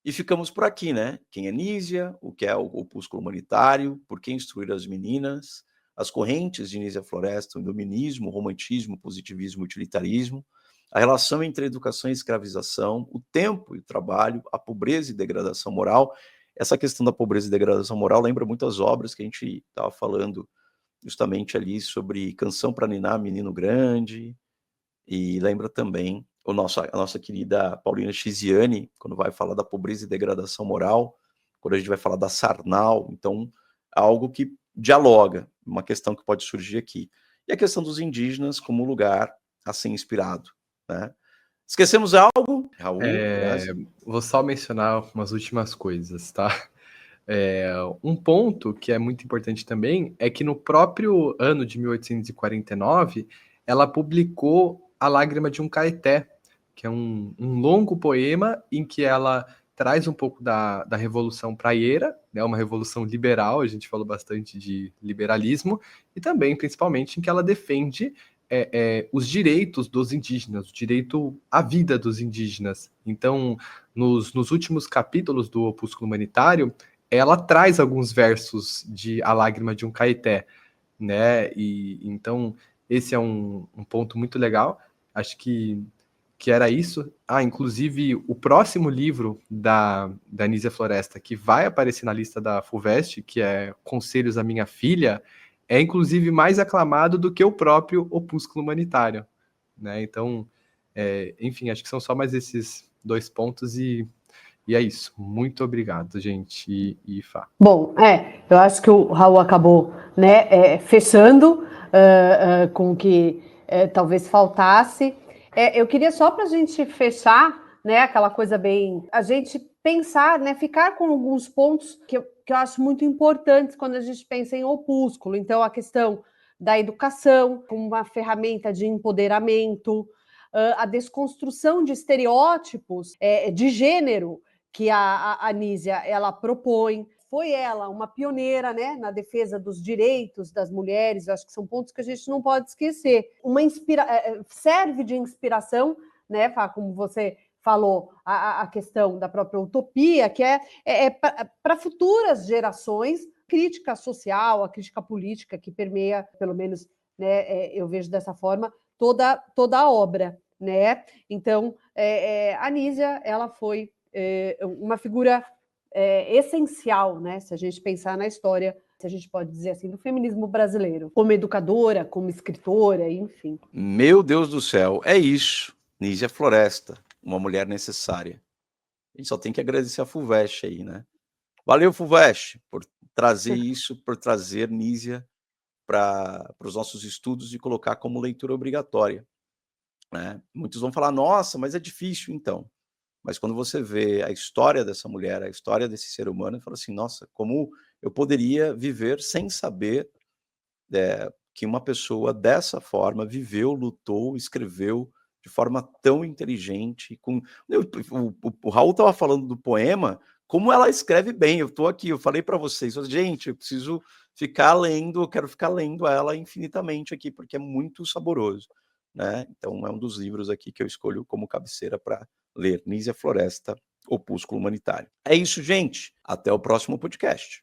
A: e ficamos por aqui, né? Quem é Nízia, o que é o opúsculo humanitário, por que instruir as meninas, as correntes de Nízia Floresta, o iluminismo, o romantismo, o positivismo, o utilitarismo, a relação entre educação e escravização, o tempo e o trabalho, a pobreza e degradação moral. Essa questão da pobreza e degradação moral lembra muitas obras que a gente estava falando justamente ali sobre Canção para Ninar, Menino Grande, e lembra também a nossa querida Paulina Chiziane, quando vai falar da pobreza e degradação moral, quando a gente vai falar da Sarnau. Então, algo que dialoga, uma questão que pode surgir aqui. E a questão dos indígenas como lugar a ser inspirado, né? Esquecemos algo, Raul?
B: Vou só mencionar umas últimas coisas, tá? Um ponto que é muito importante também é que no próprio ano de 1849, ela publicou A Lágrima de um Caeté, que é um longo poema em que ela traz um pouco da Revolução Praieira, né, uma revolução liberal, a gente falou bastante de liberalismo, e também, principalmente, em que ela defende os direitos dos indígenas, o direito à vida dos indígenas. Então, nos últimos capítulos do Opúsculo Humanitário, ela traz alguns versos de A Lágrima de um Caeté, né? E então esse é um ponto muito legal. Acho que era isso. Inclusive o próximo livro da Nízia Floresta, que vai aparecer na lista da FUVEST, que é Conselhos à Minha Filha, é inclusive mais aclamado do que o próprio Opúsculo Humanitário, né? Então, enfim, acho que são só mais esses 2 pontos e é isso. Muito obrigado, gente. E Fá.
C: Bom, eu acho que o Raul acabou, né, fechando com o que talvez faltasse. Eu queria só para a gente fechar, né, aquela coisa bem... A gente pensar, né, ficar com alguns pontos que eu acho muito importantes quando a gente pensa em opúsculo. Então, a questão da educação como uma ferramenta de empoderamento, a desconstrução de estereótipos de gênero, que a Nízia ela propõe. Foi ela uma pioneira, né, na defesa dos direitos das mulheres. Eu acho que são pontos que a gente não pode esquecer. Serve de inspiração, né, Fá, como você falou, a questão da própria utopia, que é para futuras gerações, crítica social, a crítica política que permeia, pelo menos, né, eu vejo dessa forma, toda a obra, né? Então, a Nízia, ela foi uma figura essencial, né? Se a gente pensar na história, se a gente pode dizer assim, do feminismo brasileiro, como educadora, como escritora, enfim.
A: Meu Deus do céu, é isso. Nízia Floresta, uma mulher necessária. A gente só tem que agradecer a FUVEST aí, né? Valeu, FUVEST, por trazer isso, por trazer Nízia para os nossos estudos e colocar como leitura obrigatória, né? Muitos vão falar, nossa, mas é difícil, então. Mas quando você vê a história dessa mulher, a história desse ser humano, fala assim, nossa, como eu poderia viver sem saber que uma pessoa dessa forma viveu, lutou, escreveu de forma tão inteligente. O Raul estava falando do poema, como ela escreve bem. Eu estou aqui, eu falei para vocês, gente, eu preciso ficar lendo, eu quero ficar lendo ela infinitamente aqui, porque é muito saboroso, né? Então é um dos livros aqui que eu escolho como cabeceira para ler, Nízia Floresta, Opúsculo Humanitário. É isso, gente. Até o próximo podcast.